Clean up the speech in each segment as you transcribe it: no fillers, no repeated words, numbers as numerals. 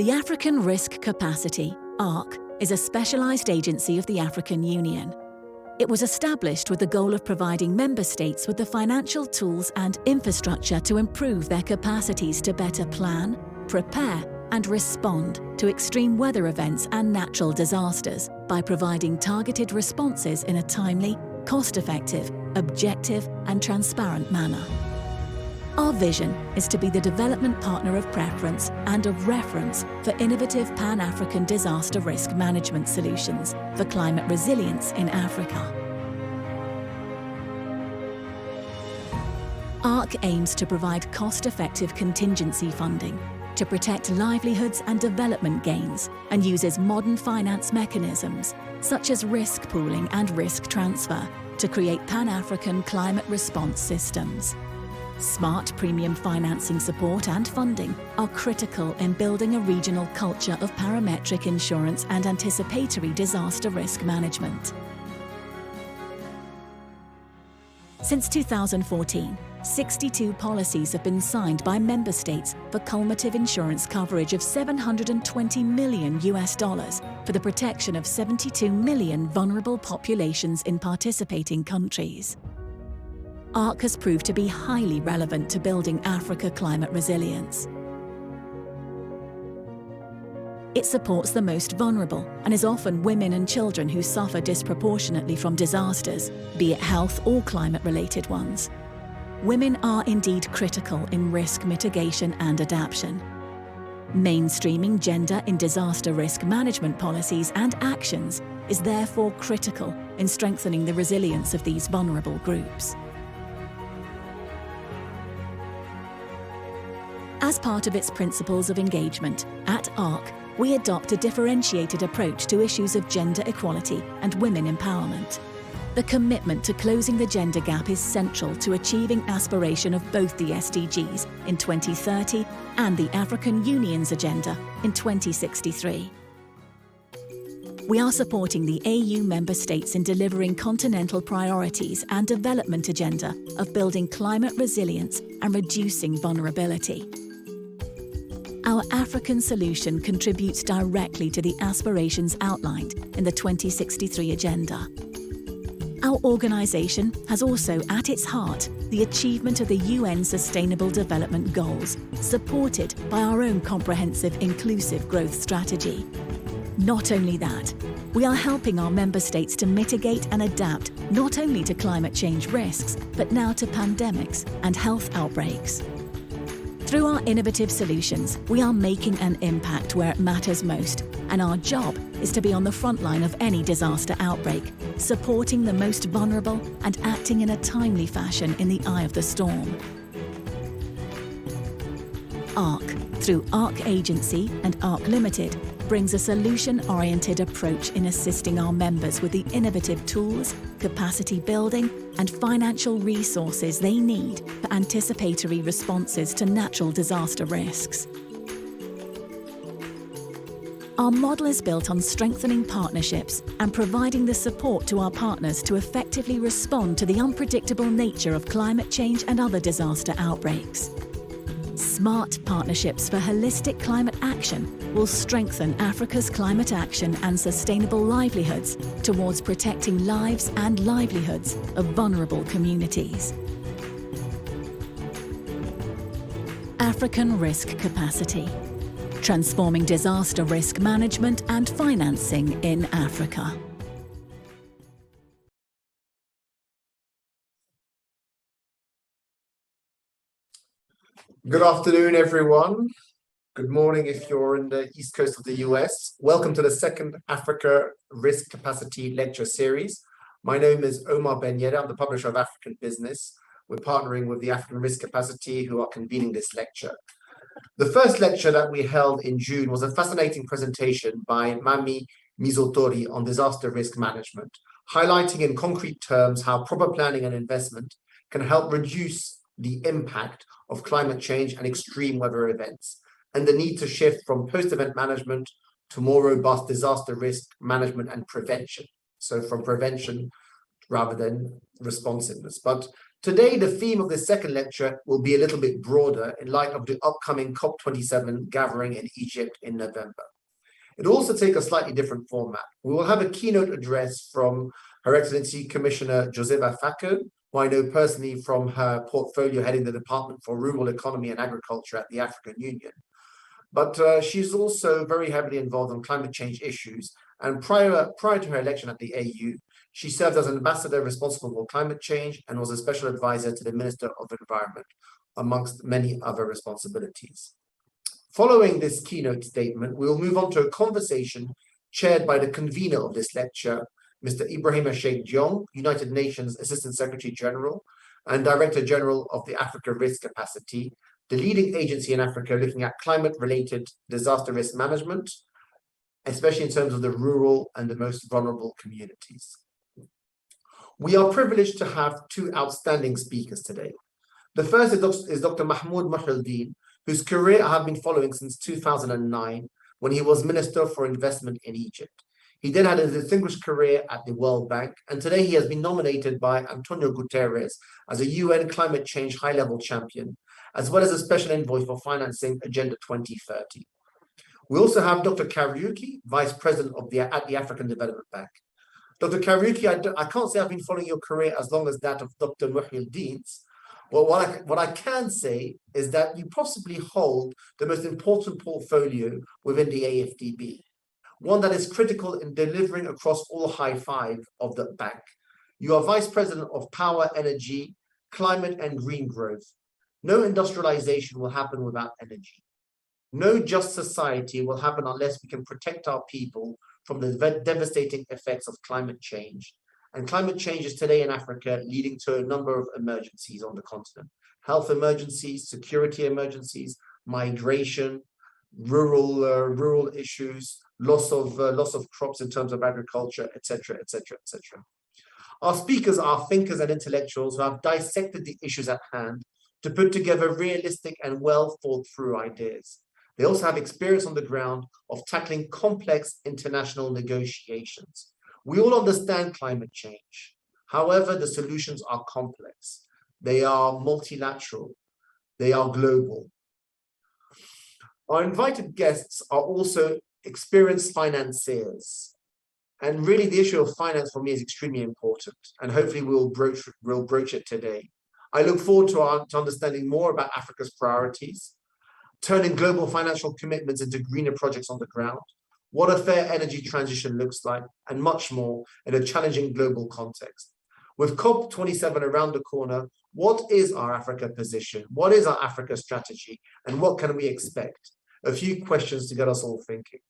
The African Risk Capacity, ARC, is a specialised agency of the African Union. It was established with the goal of providing member states with the financial tools and infrastructure to improve their capacities to better plan, prepare, and respond to extreme weather events and natural disasters by providing targeted responses in a timely, cost-effective, objective, and transparent manner. Our vision is to be the development partner of preference and of reference for innovative Pan-African disaster risk management solutions for climate resilience in Africa. ARC aims to provide cost-effective contingency funding to protect livelihoods and development gains, and uses modern finance mechanisms such as risk pooling and risk transfer to create Pan-African climate response systems. Smart premium financing support and funding are critical in building a regional culture of parametric insurance and anticipatory disaster risk management. Since 2014, 62 policies have been signed by member states for cumulative insurance coverage of $720 million for the protection of 72 million vulnerable populations in participating countries. ARC has proved to be highly relevant to building Africa climate resilience. It supports the most vulnerable and is often women and children who suffer disproportionately from disasters, be it health or climate-related ones. Women are indeed critical in risk mitigation and adaptation. Mainstreaming gender in disaster risk management policies and actions is therefore critical in strengthening the resilience of these vulnerable groups. As part of its principles of engagement, at ARC, we adopt a differentiated approach to issues of gender equality and women empowerment. The commitment to closing the gender gap is central to achieving aspiration of both the SDGs in 2030 and the African Union's agenda in 2063. We are supporting the AU member states in delivering continental priorities and development agenda of building climate resilience and reducing vulnerability. Our African solution contributes directly to the aspirations outlined in the 2063 agenda. Our organisation has also at its heart the achievement of the UN Sustainable Development Goals, supported by our own comprehensive inclusive growth strategy. Not only that, we are helping our member states to mitigate and adapt not only to climate change risks, but now to pandemics and health outbreaks. Through our innovative solutions, we are making an impact where it matters most, and our job is to be on the front line of any disaster outbreak, supporting the most vulnerable and acting in a timely fashion in the eye of the storm. ARC, through ARC Agency and ARC Limited, brings a solution-oriented approach in assisting our members with the innovative tools, capacity building, and financial resources they need for anticipatory responses to natural disaster risks. Our model is built on strengthening partnerships and providing the support to our partners to effectively respond to the unpredictable nature of climate change and other disaster outbreaks. Smart partnerships for holistic climate action will strengthen Africa's climate action and sustainable livelihoods towards protecting lives and livelihoods of vulnerable communities. African Risk Capacity: transforming disaster risk management and financing in Africa. Good afternoon, everyone. Good morning if you're in the east coast of the US. Welcome to the second Africa Risk Capacity Lecture Series. My name is Omar Ben Yedda. I'm the publisher of African Business. We're partnering with the African Risk Capacity who are convening this lecture. The first lecture that we held in June was a fascinating presentation by Mami Mizotori on disaster risk management, highlighting in concrete terms how proper planning and investment can help reduce the impact of climate change and extreme weather events, and the need to shift from post-event management to more robust disaster risk management and prevention. So from prevention rather than responsiveness. But Today, the theme of this second lecture will be a little bit broader in light of the upcoming COP27 gathering in Egypt in November. It'll also take a slightly different format. We will have a keynote address from Her Excellency Commissioner Josefa Fako, who I know personally from her portfolio heading the Department for Rural Economy and Agriculture at the African Union. But she's also very heavily involved in climate change issues. And prior to her election at the AU, she served as an ambassador responsible for climate change and was a special advisor to the Minister of Environment, amongst many other responsibilities. Following this keynote statement, we will move on to a conversation chaired by the convener of this lecture, Mr. Ibrahim Sheikh Diong, United Nations Assistant Secretary General and Director General of the Africa Risk Capacity, the leading agency in Africa looking at climate-related disaster risk management, especially in terms of the rural and the most vulnerable communities. We are privileged to have two outstanding speakers today. The first is Dr. Mahmoud Mohyeldin, whose career I have been following since 2009, when he was Minister for Investment in Egypt. He then had a distinguished career at the World Bank, and today he has been nominated by Antonio Guterres as a UN climate change high-level champion, as well as a special envoy for financing Agenda 2030. We also have Dr. Kariuki, Vice President at the African Development Bank. Dr. Kariuki, I can't say I've been following your career as long as that of Dr. Mohyeldin's. Well, what I can say is that you possibly hold the most important portfolio within the AFDB, one that is critical in delivering across all high five of the bank. You are Vice President of Power, Energy, Climate and Green Growth. No industrialization will happen without energy. No just society will happen unless we can protect our people from the devastating effects of climate change. And climate change is today in Africa leading to a number of emergencies on the continent. Health emergencies, security emergencies, migration, rural issues, loss of crops in terms of agriculture, etc., etc., etc. Our speakers are thinkers and intellectuals who have dissected the issues at hand to put together realistic and well thought through ideas. They also have experience on the ground of tackling complex international negotiations. We all understand climate change. However, the solutions are complex. They are multilateral. They are global. Our invited guests are also experienced financiers. And really the issue of finance for me is extremely important. And hopefully we'll broach it today. I look forward to understanding more about Africa's priorities, turning global financial commitments into greener projects on the ground, what a fair energy transition looks like, and much more in a challenging global context. With COP27 around the corner, what is our Africa position? What is our Africa strategy? And what can we expect? A few questions to get us all thinking.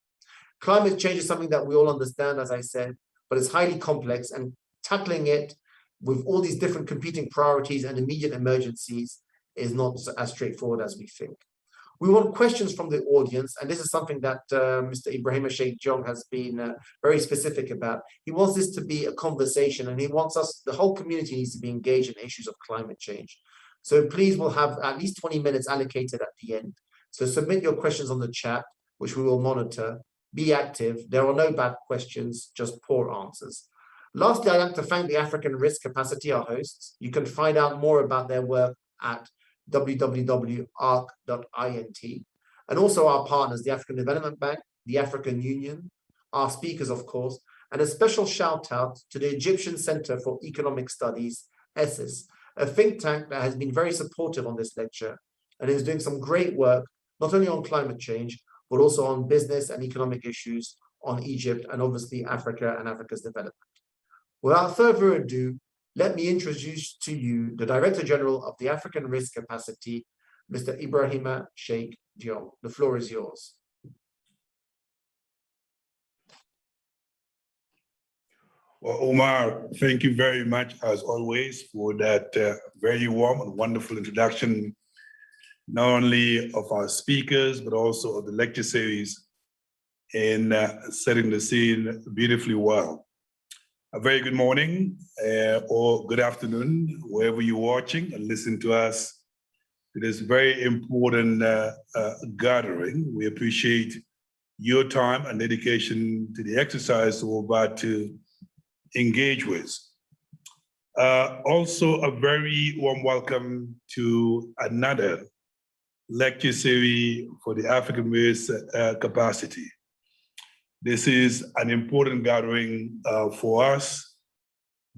Climate change is something that we all understand, as I said, but it's highly complex, and tackling it with all these different competing priorities and immediate emergencies is not as straightforward as we think. We want questions from the audience, and this is something that Mr. Ibrahim Sheikh Diong has been very specific about. He wants this to be a conversation, and he wants us, the whole community needs to be engaged in issues of climate change. So please, we'll have at least 20 minutes allocated at the end. So submit your questions on the chat, which we will monitor. Be active. There are no bad questions, just poor answers. Lastly, I'd like to thank the African Risk Capacity, our hosts. You can find out more about their work at www.arc.int, and also our partners, the African Development Bank, the African Union, our speakers, of course, and a special shout out to the Egyptian Center for Economic Studies, ESIS, a think tank that has been very supportive on this lecture and is doing some great work, not only on climate change, but also on business and economic issues on Egypt and obviously Africa and Africa's development. Without further ado, let me introduce to you the Director General of the African Risk Capacity, Mr. Ibrahim Sheikh Diong. The floor is yours. Well, Omar, thank you very much, as always, for that very warm and wonderful introduction, not only of our speakers, but also of the lecture series in setting the scene beautifully well. A very good morning or good afternoon, wherever you're watching and listening to us. It is very important gathering. We appreciate your time and dedication to the exercise we're about to engage with. Also, a very warm welcome to another lecture series for the African Race Capacity. This is an important gathering for us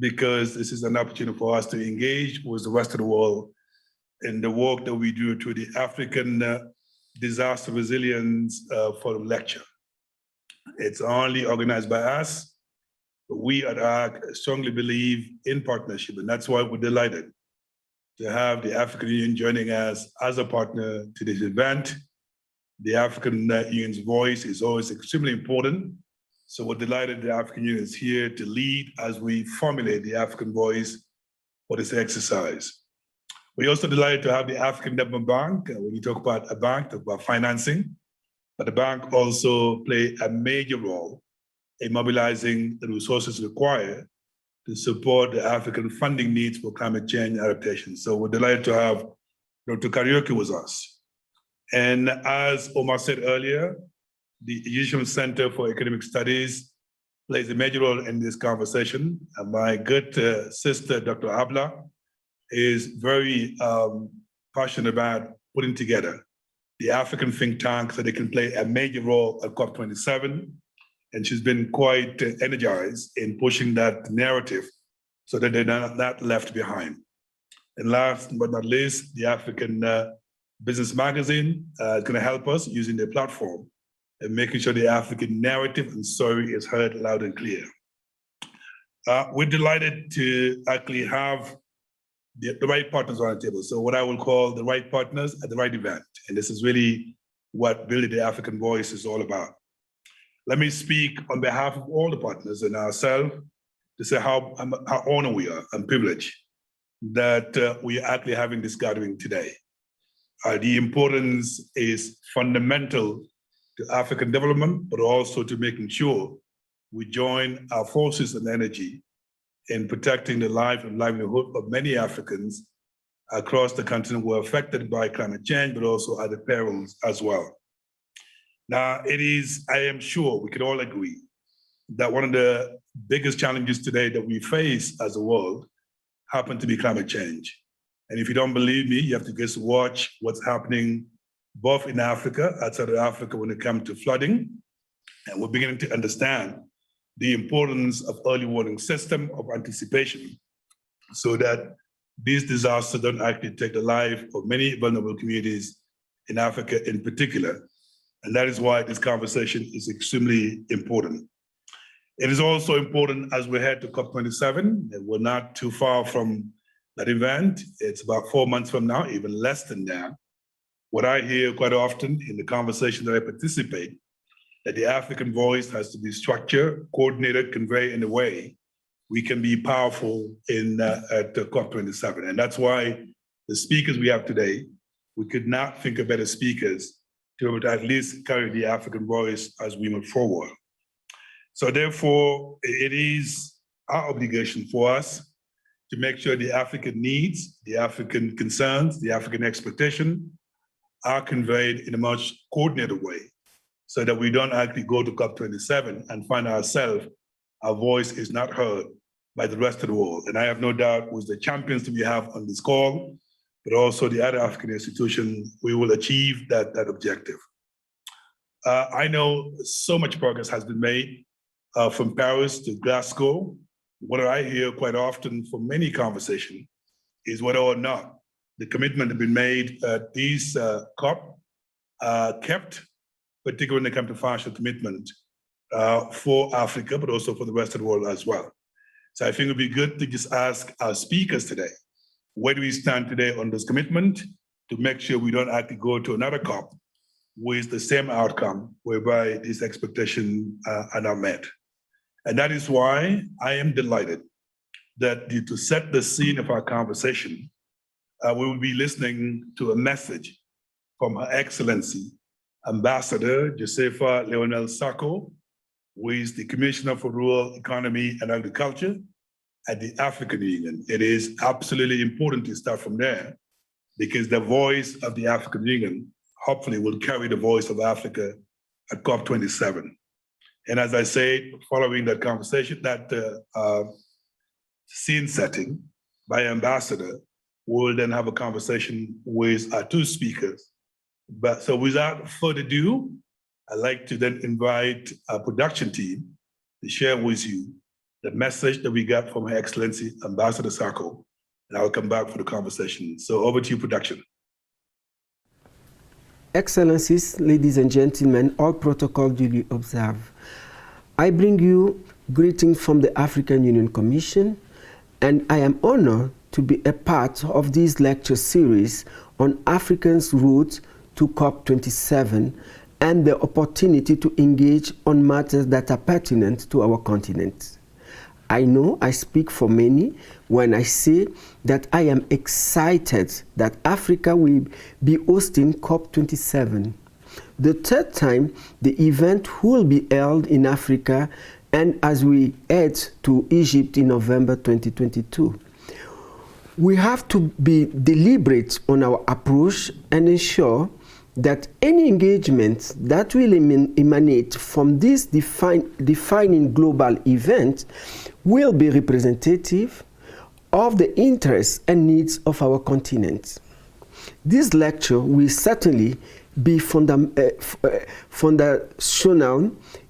because this is an opportunity for us to engage with the rest of the world in the work that we do through the African Disaster Resilience Forum Lecture. It's only organized by us. We at ARC strongly believe in partnership, and that's why we're delighted to have the African Union joining us as a partner to this event. The African Union's voice is always extremely important. So we're delighted the African Union is here to lead as we formulate the African voice for this exercise. We're also delighted to have the African Development Bank. When you talk about a bank, talk about financing, but the bank also play a major role in mobilizing the resources required to support the African funding needs for climate change adaptation. So we're delighted to have Dr. Karaoke with us. And as Omar said earlier, the Egyptian Center for Economic Studies plays a major role in this conversation. And my good sister, Dr. Abla, is very passionate about putting together the African think tank so they can play a major role at COP27. And she's been quite energized in pushing that narrative so that they're not left behind. And last but not least, the African Business Magazine is going to help us using their platform and making sure the African narrative and story is heard loud and clear. We're delighted to actually have the right partners on the table. So what I will call the right partners at the right event. And this is really what building the African voice is all about. Let me speak on behalf of all the partners and ourselves to say how honored we are and privileged that we are actually having this gathering today. The importance is fundamental to African development, but also to making sure we join our forces and energy in protecting the life and livelihood of many Africans across the continent who are affected by climate change, but also other perils as well. Now, it is, I am sure we can all agree that one of the biggest challenges today that we face as a world happen to be climate change. And if you don't believe me, you have to just watch what's happening both in Africa, outside of Africa when it comes to flooding. And we're beginning to understand the importance of early warning system of anticipation so that these disasters don't actually take the life of many vulnerable communities in Africa in particular. And that is why this conversation is extremely important. It is also important as we head to COP27, that we're not too far from that event. It's about 4 months from now, even less than that. What I hear quite often in the conversation that I participate, that the African voice has to be structured, coordinated, conveyed in a way we can be powerful at COP27. And that's why the speakers we have today, we could not think of better speakers to be able to at least carry the African voice as we move forward. So therefore, it is our obligation for us to make sure the African needs, the African concerns, the African expectation are conveyed in a much coordinated way so that we don't actually go to COP27 and find ourselves, our voice is not heard by the rest of the world. And I have no doubt with the champions that we have on this call, but also the other African institutions, we will achieve that objective. I know so much progress has been made from Paris to Glasgow. What I hear quite often from many conversations is whether or not the commitment has been made at these COP kept, particularly when it comes to financial commitment for Africa, but also for the rest of the world as well. So I think it'd be good to just ask our speakers today, where do we stand today on this commitment to make sure we don't actually go to another COP with the same outcome whereby these expectations are not met. And that is why I am delighted that to set the scene of our conversation, we will be listening to a message from Her Excellency, Ambassador Josefa Leonel Sacco, who is the Commissioner for Rural Economy and Agriculture at the African Union. It is absolutely important to start from there because the voice of the African Union hopefully will carry the voice of Africa at COP27. And as I said, following that conversation, that scene setting, by Ambassador. We'll then have a conversation with our two speakers. But so without further ado, I'd like to then invite our production team to share with you the message that we got from Her Excellency Ambassador Sako, and I'll come back for the conversation. So over to you, production. Excellencies, ladies and gentlemen, all protocol duly observed. I bring you greetings from the African Union Commission, and I am honored to be a part of this lecture series on Africa's route to COP27 and the opportunity to engage on matters that are pertinent to our continent. I know I speak for many when I say that I am excited that Africa will be hosting COP27, the third time the event will be held in Africa, and as we head to Egypt in November 2022. We have to be deliberate on our approach and ensure that any engagement that will emanate from this defining global event will be representative of the interests and needs of our continent. This lecture will certainly be foundational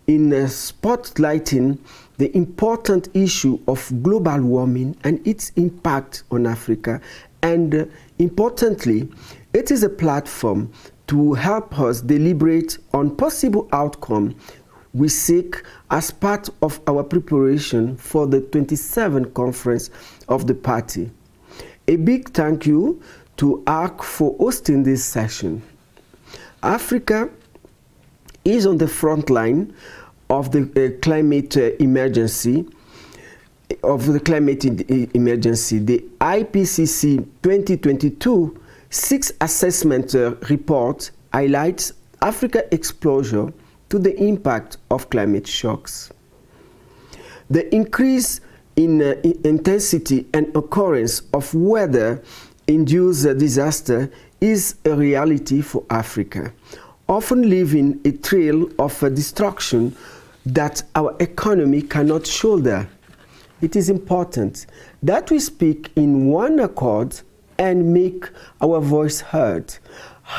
in spotlighting the important issue of global warming and its impact on Africa. And importantly, it is a platform to help us deliberate on possible outcome we seek as part of our preparation for the 27th conference of the party. A big thank you to ARC for hosting this session. Africa is on the front line of the climate emergency. The IPCC 2022 sixth assessment report highlights Africa's exposure to the impact of climate shocks. The increase in intensity and occurrence of weather-induced disaster is a reality for Africa, often leaving a trail of destruction that our economy cannot shoulder. It is important that we speak in one accord and make our voice heard.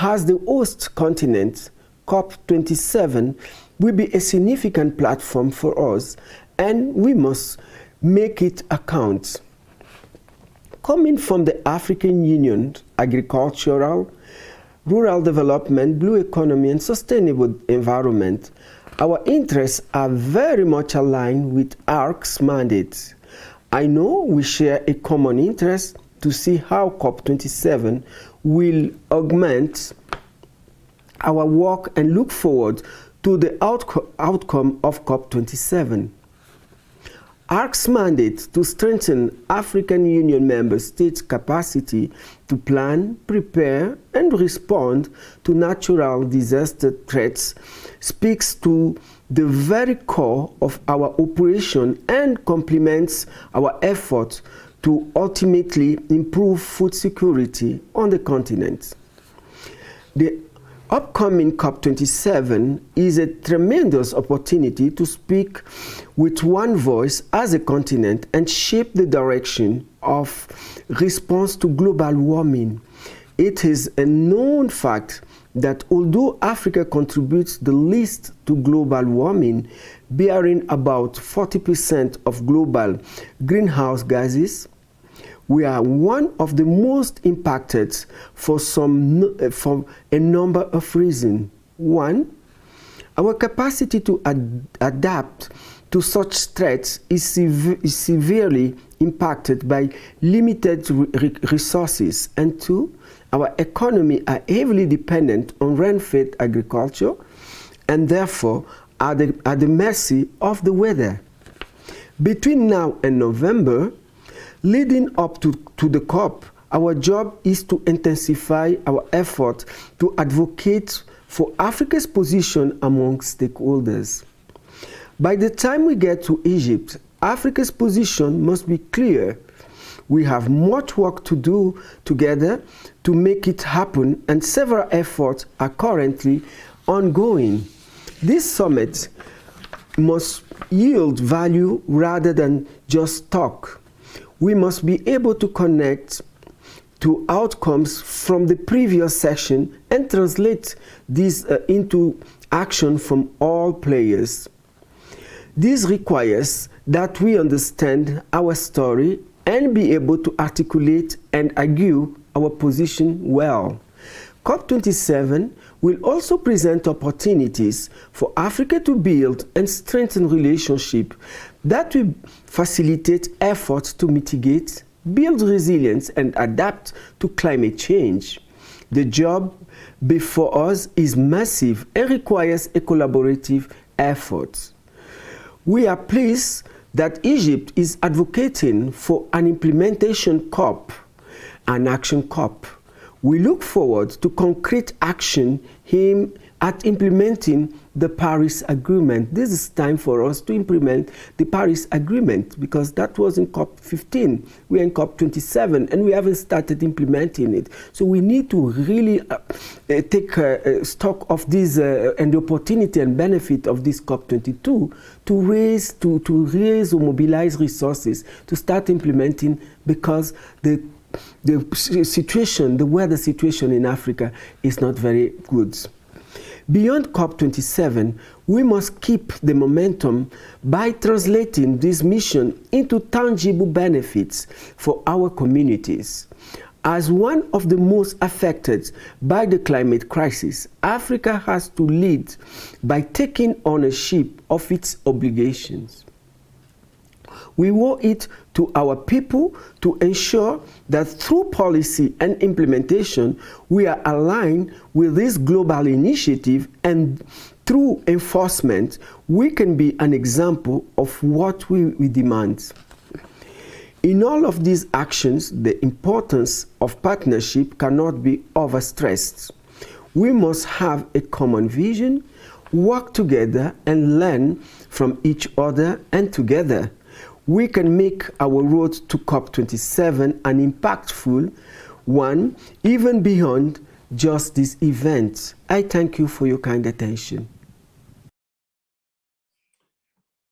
As the host continent, COP27 will be a significant platform for us, and we must make it count. Coming from the African Union, agricultural, rural development, blue economy, and sustainable environment, our interests are very much aligned with ARC's mandate. I know we share a common interest to see how COP27 will augment our work and look forward to the outcome of COP27. ARC's mandate to strengthen African Union member states' capacity to plan, prepare, and respond to natural disaster threats speaks to the very core of our operation and complements our efforts to ultimately improve food security on the continent. The upcoming COP27 is a tremendous opportunity to speak with one voice as a continent and shape the direction of response to global warming. It is a known fact that although Africa contributes the least to global warming, bearing about 40% of global greenhouse gases, we are one of the most impacted for a number of reasons. One, our capacity to adapt to such threats is severely impacted by limited resources. And two, our economy are heavily dependent on rain-fed agriculture and therefore are at the mercy of the weather. Between now and November, leading up to the COP, our job is to intensify our effort to advocate for Africa's position among stakeholders. By the time we get to Egypt, Africa's position must be clear. We have much work to do together to make it happen, and several efforts are currently ongoing. This summit must yield value rather than just talk. we must be able to connect to outcomes from the previous session and translate these into action from all players. This requires that we understand our story and be able to articulate and argue our position well. COP27 will also present opportunities for Africa to build and strengthen relationships that will facilitate efforts to mitigate, build resilience, and adapt to climate change. The job before us is massive and requires a collaborative effort. We are pleased that Egypt is advocating for an implementation COP, an action COP. We look forward to concrete action aimed at implementing the Paris Agreement. This is time for us to implement the Paris Agreement because that was in COP15. We're in COP27 and we haven't started implementing it. So we need to really take stock of this and the opportunity and benefit of this COP22 to raise or mobilize resources to start implementing, because the weather situation in Africa is not very good. Beyond COP27, we must keep the momentum by translating this mission into tangible benefits for our communities. As one of the most affected by the climate crisis, Africa has to lead by taking ownership of its obligations. We owe it to our people to ensure that through policy and implementation, we are aligned with this global initiative, and through enforcement, we can be an example of what we demand. In all of these actions, the importance of partnership cannot be overstressed. We must have a common vision, work together, and learn from each other, and together we can make our road to COP27 an impactful one, even beyond just this event. I thank you for your kind attention.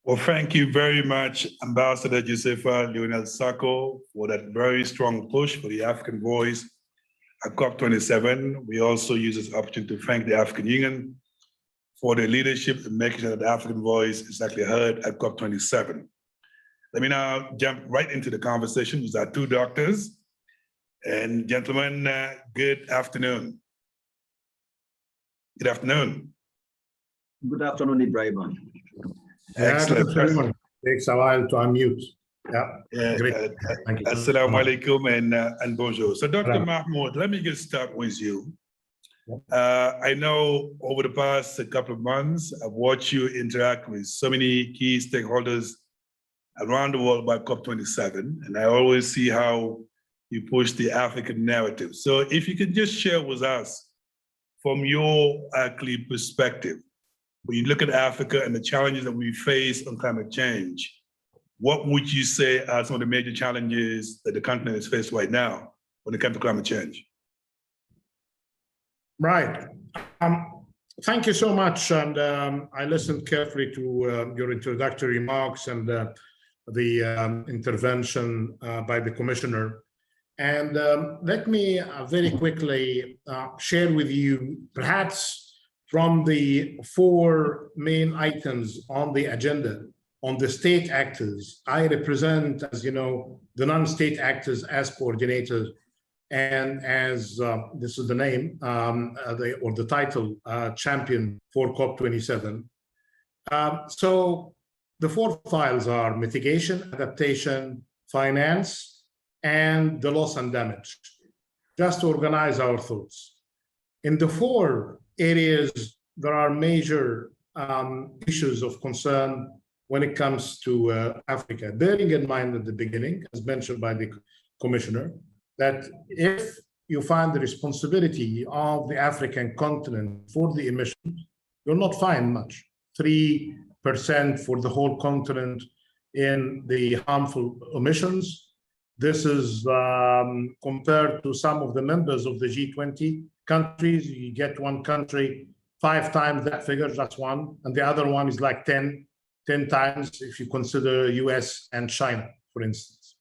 Well, thank you very much, Ambassador Josefa Lionel Sako, for that very strong push for the African voice at COP27. We also use this opportunity to thank the African Union for their leadership in making sure that the African voice is actually heard at COP27. Let me now jump right into the conversation with our two doctors. And gentlemen, good afternoon. Good afternoon. Good afternoon, Ibrahim. Excellent. Good afternoon. Takes a while to unmute. Yeah, great. Thank you. Assalamu alaikum and bonjour. So Dr. Mahmoud, let me just start with you. I know over the past couple of months, I've watched you interact with so many key stakeholders around the world about COP27, and I always see how you push the African narrative. So if you could just share with us from your perspective, when you look at Africa and the challenges that we face on climate change, what would you say are some of the major challenges that the continent is faced right now when it comes to climate change? Right. Thank you so much. And I listened carefully to your introductory remarks and the intervention by the commissioner. And let me very quickly share with you, perhaps from the four main items on the agenda, on the state actors. I represent, as you know, the non-state actors as coordinators, and as this is the name or the title, champion for COP27. So the four files are mitigation, adaptation, finance, and the loss and damage, just to organize our thoughts. In the four areas, there are major issues of concern when it comes to Africa, bearing in mind at the beginning, as mentioned by the commissioner, that if you find the responsibility of the African continent for the emissions, you'll not find much. 3% for the whole continent in the harmful emissions. This is compared to some of the members of the G20 countries. You get one country 5 times that figure, that's one, and the other one is like 10 times if you consider US and China, for instance.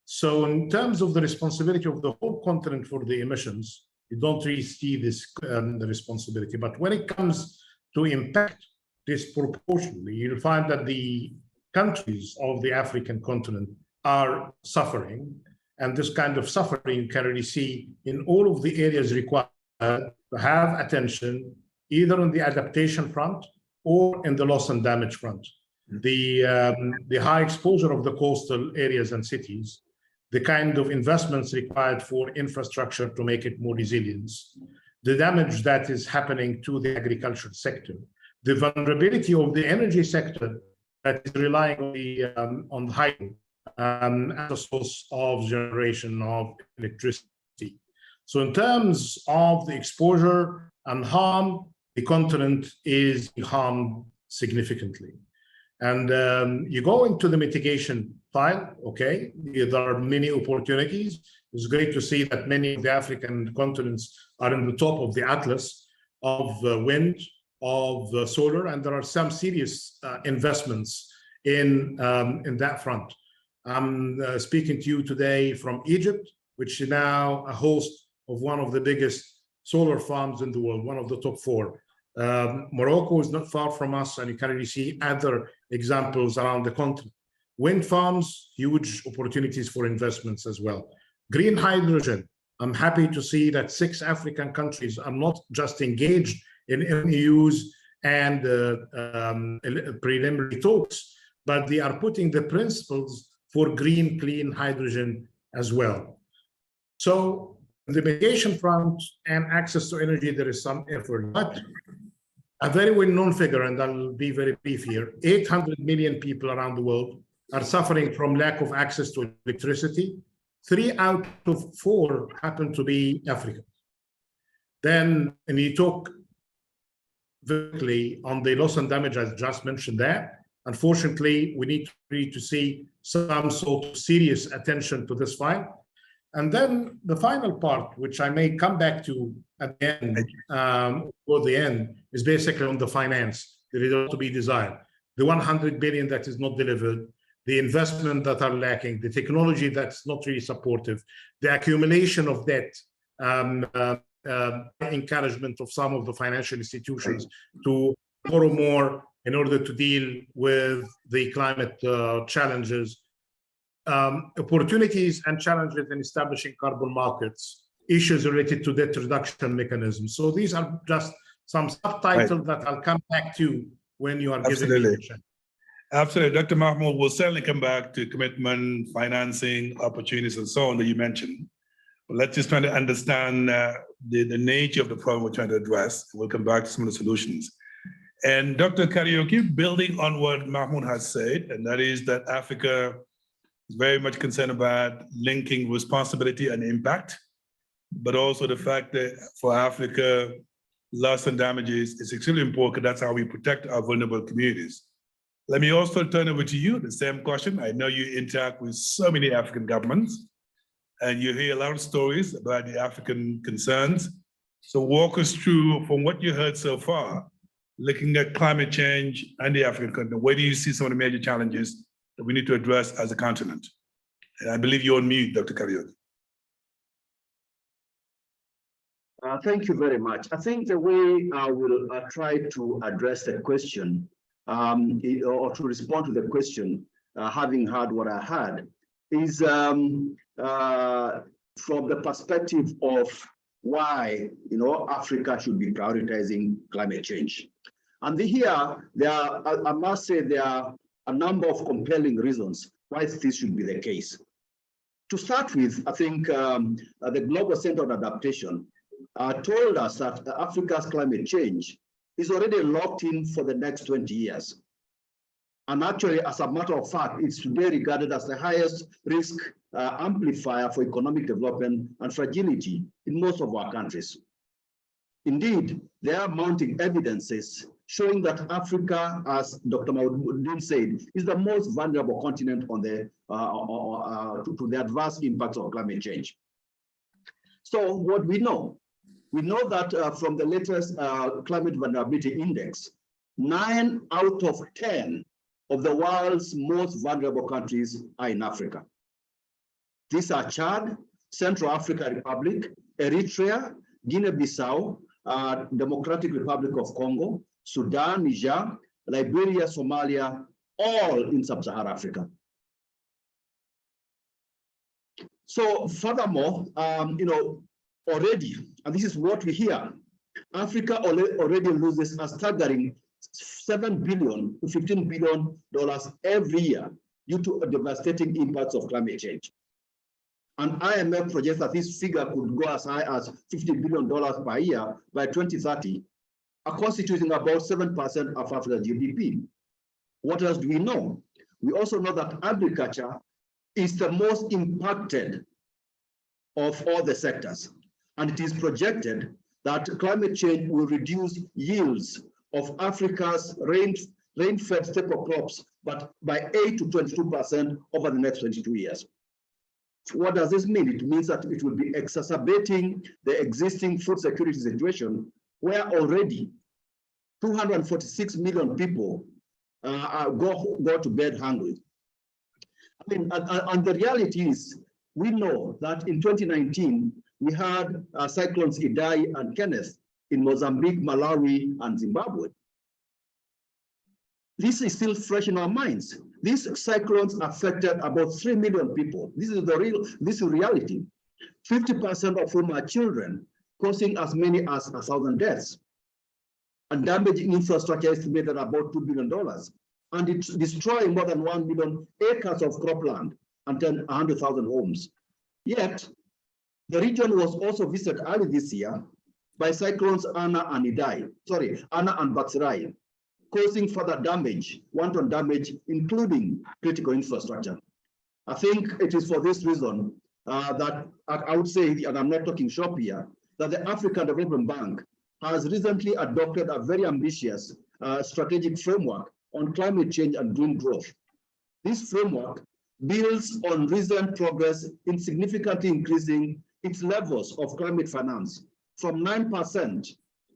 So in terms of the responsibility of the whole continent for the emissions, you don't really see this the responsibility. But when it comes to impact disproportionately, you'll find that the countries of the African continent are suffering. And this kind of suffering you can really see in all of the areas required to have attention, either on the adaptation front or in the loss and damage front. The high exposure of the coastal areas and cities, the kind of investments required for infrastructure to make it more resilient, the damage that is happening to the agriculture sector, the vulnerability of the energy sector that is relying on hydro as a source of generation of electricity. So in terms of the exposure and harm, the continent is harmed significantly. And you go into the mitigation file, okay, there are many opportunities. It's great to see that many of the African continents are in the top of the atlas of wind, of solar, and there are some serious investments in that front. I'm speaking to you today from Egypt, which is now a host of one of the biggest solar farms in the world, one of the top 4. Morocco is not far from us, and you can really see other examples around the continent. Wind farms, huge opportunities for investments as well. Green hydrogen, I'm happy to see that 6 African countries are not just engaged in MOUs and preliminary talks, but they are putting the principles for green, clean hydrogen as well. So the mitigation front and access to energy, there is some effort, but a very well-known figure, and I'll be very brief here, 800 million people around the world are suffering from lack of access to electricity. 3 out of 4 happen to be African. Then, and you talk directly on the loss and damage, I just mentioned that. Unfortunately, we need to see some sort of serious attention to this file. And then the final part, which I may come back to at the end, or the end, is basically on the finance. There is a lot to be desired. The 100 billion that is not delivered, the investment that are lacking, the technology that's not really supportive, the accumulation of debt, encouragement of some of the financial institutions to borrow more in order to deal with the climate challenges, opportunities and challenges in establishing carbon markets, issues related to debt reduction mechanisms. So these are just some subtitles that I'll come back to when you are giving me the chance. Absolutely. Dr. Mahmoud, we'll certainly come back to commitment, financing, opportunities, and so on that you mentioned. But let's just try to understand the nature of the problem we're trying to address. We'll come back to some of the solutions. And Dr. Kariuki, building on what Mahmoud has said, and that is that Africa is very much concerned about linking responsibility and impact, but also the fact that for Africa, loss and damages is extremely important. That's how we protect our vulnerable communities. Let me also turn over to you, the same question. I know you interact with so many African governments, and you hear a lot of stories about the African concerns. So walk us through, from what you heard so far, looking at climate change and the African continent, where do you see some of the major challenges that we need to address as a continent? And I believe you're on mute, Dr. Kariuki. Thank you very much. I think the way I will try to address the question or to respond to the question, having heard what I heard, is from the perspective of why Africa should be prioritizing climate change. And here, I must say, there are a number of compelling reasons why this should be the case. To start with, I think the Global Center on Adaptation told us that Africa's climate change is already locked in for the next 20 years. And actually, as a matter of fact, it's today regarded as the highest risk amplifier for economic development and fragility in most of our countries. Indeed, there are mounting evidences showing that Africa, as Dr. Mahmoud said, is the most vulnerable continent on the to the adverse impacts of climate change. So what we know that from the latest Climate Vulnerability Index, 9 out of 10 of the world's most vulnerable countries are in Africa. These are Chad, Central African Republic, Eritrea, Guinea-Bissau, Democratic Republic of Congo, Sudan, Niger, Liberia, Somalia, all in sub-Saharan Africa. So furthermore, already, and this is what we hear, Africa already loses a staggering $7 billion to $15 billion every year due to devastating impacts of climate change. And IMF projects that this figure could go as high as $50 billion per year by 2030, constituting about 7% of Africa's GDP. What else do we know? We also know that agriculture is the most impacted of all the sectors. And it is projected that climate change will reduce yields of Africa's rain-fed staple crops, but by 8 to 22% over the next 22 years. What does this mean? It means that it will be exacerbating the existing food security situation, where already 246 million people go to bed hungry. I mean, and the reality is, we know that in 2019, we had cyclones Idai and Kenneth in Mozambique, Malawi, and Zimbabwe. This is still fresh in our minds. These cyclones affected about 3 million people. This is reality. 50% of whom are children, causing as many as 1,000 deaths. And damaging infrastructure estimated about $2 billion. And it's destroying more than 1 million acres of cropland and 100,000 homes. Yet, the region was also visited early this year by cyclones Anna and Batsirai, causing further damage, wanton damage, including critical infrastructure. I think it is for this reason that I would say, and I'm not talking shop here, that the African Development Bank has recently adopted a very ambitious strategic framework on climate change and green growth. This framework builds on recent progress in significantly increasing its levels of climate finance from 9%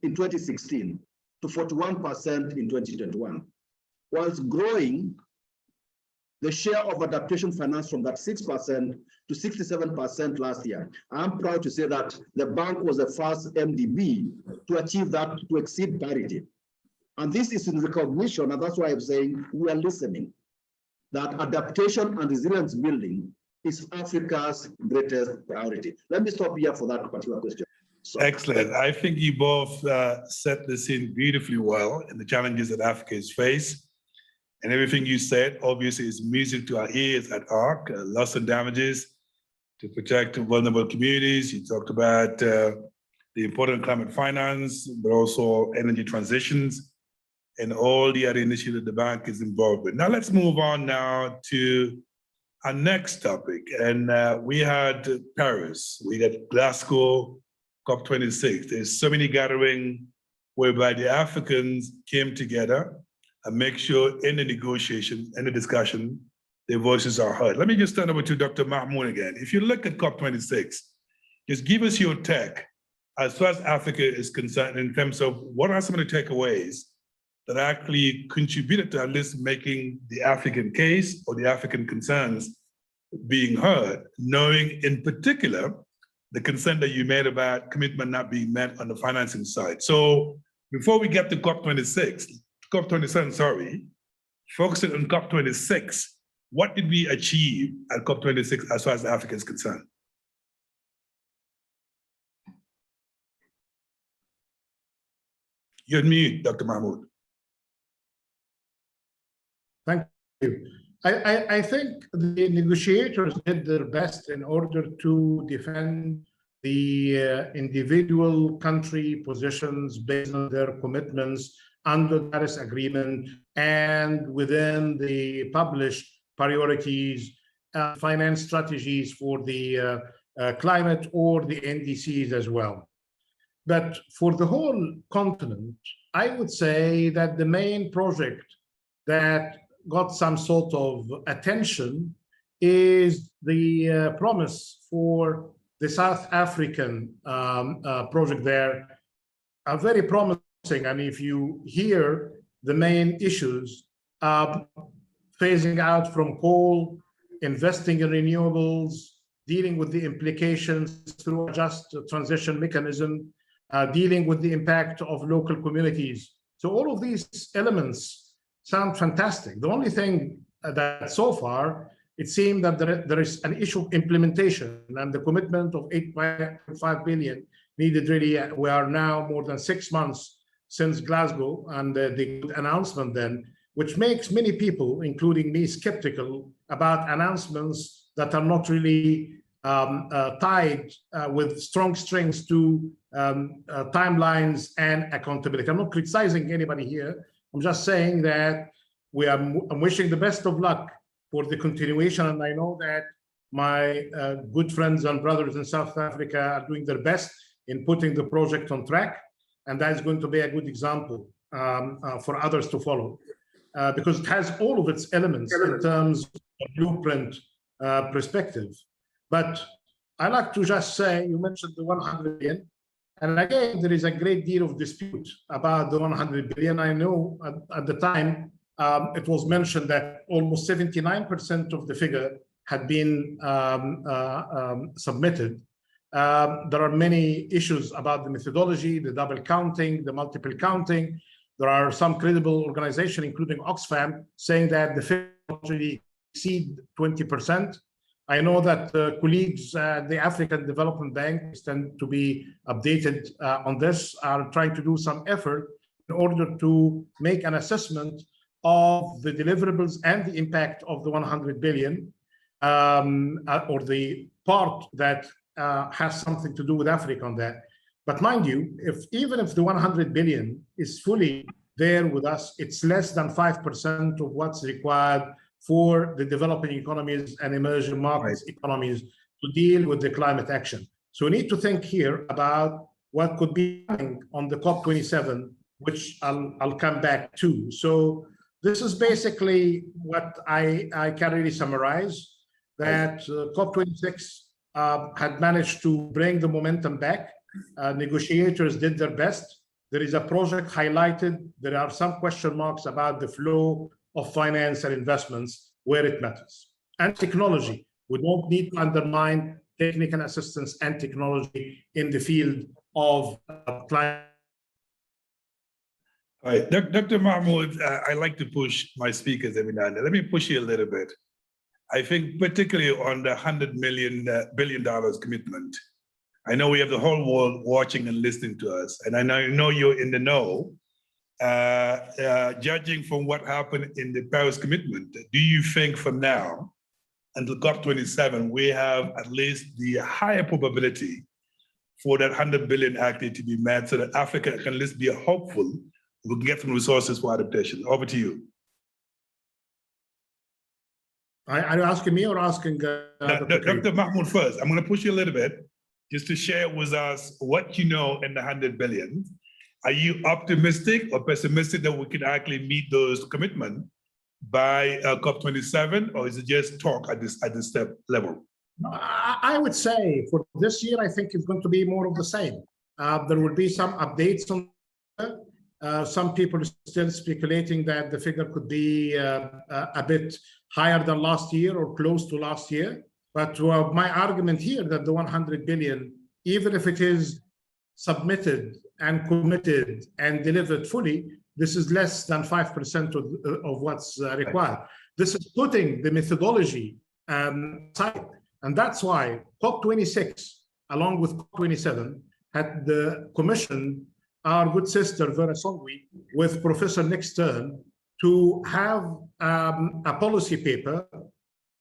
in 2016 to 41% in 2021, whilst growing the share of adaptation finance from that 6% to 67% last year. I'm proud to say that the bank was the first MDB to achieve that, to exceed parity. And this is in recognition, and that's why I'm saying we are listening, that adaptation and resilience building is Africa's greatest priority. Let me stop here for that particular question. So, excellent. I think you both set the scene beautifully well in the challenges that Africa is faced. And everything you said, obviously, is music to our ears at ARC, loss and damages to protect vulnerable communities. You talked about the important climate finance, but also energy transitions and all the other initiatives that the bank is involved with. Now let's move on now to our next topic. And we had Paris, we had Glasgow, COP26. There's so many gatherings whereby the Africans came together and make sure in the negotiation and the discussion, their voices are heard. Let me just turn over to Dr. Mahmoud again. If you look at COP26, just give us your take as far as Africa is concerned in terms of what are some of the takeaways that actually contributed to at least making the African case or the African concerns being heard, knowing in particular the concern that you made about commitment not being met on the financing side. So before we get to COP27, sorry, focusing on COP26, what did we achieve at COP26 as far as Africa is concerned? You're on mute, Dr. Mahmoud. Thank you. I think the negotiators did their best in order to defend the individual country positions based on their commitments under the Paris Agreement and within the published priorities, finance strategies for the climate or the NDCs as well. But for the whole continent, I would say that the main project that got some sort of attention is the promise for the South African project there, are very promising. And if you hear the main issues, phasing out from coal, investing in renewables, dealing with the implications through a just transition mechanism, dealing with the impact of local communities. So all of these elements sound fantastic. The only thing that so far, it seemed that there is an issue of implementation, and the commitment of 8.5 billion needed really. We are now more than 6 months since Glasgow and the announcement then, which makes many people, including me, skeptical about announcements that are not really tied with strong strings to timelines and accountability. I'm not criticizing anybody here. I'm just saying that I'm wishing the best of luck for the continuation. And I know that my good friends and brothers in South Africa are doing their best in putting the project on track. And that is going to be a good example for others to follow, because it has all of its elements in terms of blueprint perspective. But I like to just say, you mentioned the 100 billion. And again, there is a great deal of dispute about the 100 billion. I know at the time, it was mentioned that almost 79% of the figure had been submitted. There are many issues about the methodology, the double counting, the multiple counting. There are some credible organizations, including Oxfam, saying that the figure actually exceed 20%. I know that colleagues at the African Development Bank tend to be updated on this, are trying to do some effort in order to make an assessment of the deliverables and the impact of the 100 billion, or the part that has something to do with Africa on that. But mind you, even if the 100 billion is fully there with us, it's less than 5% of what's required for the developing economies and emerging markets economies to deal with the climate action. So we need to think here about what could be coming on the COP27, which I'll come back to. So this is basically what I can really summarize, that COP26 had managed to bring the momentum back. Negotiators did their best. There is a project highlighted. There are some question marks about the flow of finance and investments where it matters. And technology. We don't need to undermine technical assistance and technology in the field of climate. All right, Dr. Mahmoud, I like to push my speakers every now and then. Let me push you a little bit. I think particularly on the $100 billion commitment, I know we have the whole world watching and listening to us, and I know you're in the know. Judging from what happened in the Paris commitment, do you think from now until COP27, we have at least the higher probability for that 100 billion actually to be met so that Africa can at least be hopeful we can get some resources for adaptation? Over to you. Are you asking me or asking Dr. Mahmoud first? I'm going to push you a little bit just to share with us what you know in the 100 billion. Are you optimistic or pessimistic that we can actually meet those commitments by COP27, or is it just talk at this step level? I would say for this year, I think it's going to be more of the same. There will be some updates on some people are still speculating that the figure could be a bit higher than last year or close to last year. But my argument here that the 100 billion, even if it is submitted and committed and delivered fully, this is less than 5% of what's required. This is putting the methodology aside. And that's why COP26, along with COP27, had the commission our good sister Vera Songwi with Professor Nick Stern to have a policy paper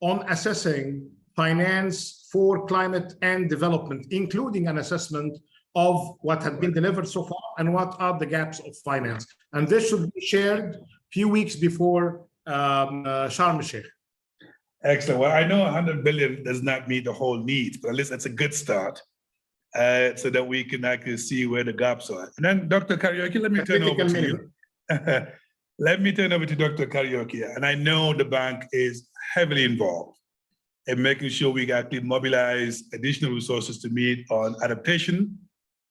on assessing finance for climate and development, including an assessment of what had been delivered so far and what are the gaps of finance. And this should be shared a few weeks before Sharm el-Sheikh. Excellent. Well, I know 100 billion does not meet the whole needs, but at least that's a good start. So that we can actually see where the gaps are. And then Dr. Karaoke, let me turn over to you. Let me turn over to Dr. Karaoke. And I know the bank is heavily involved in making sure we actually mobilize additional resources to meet on adaptation,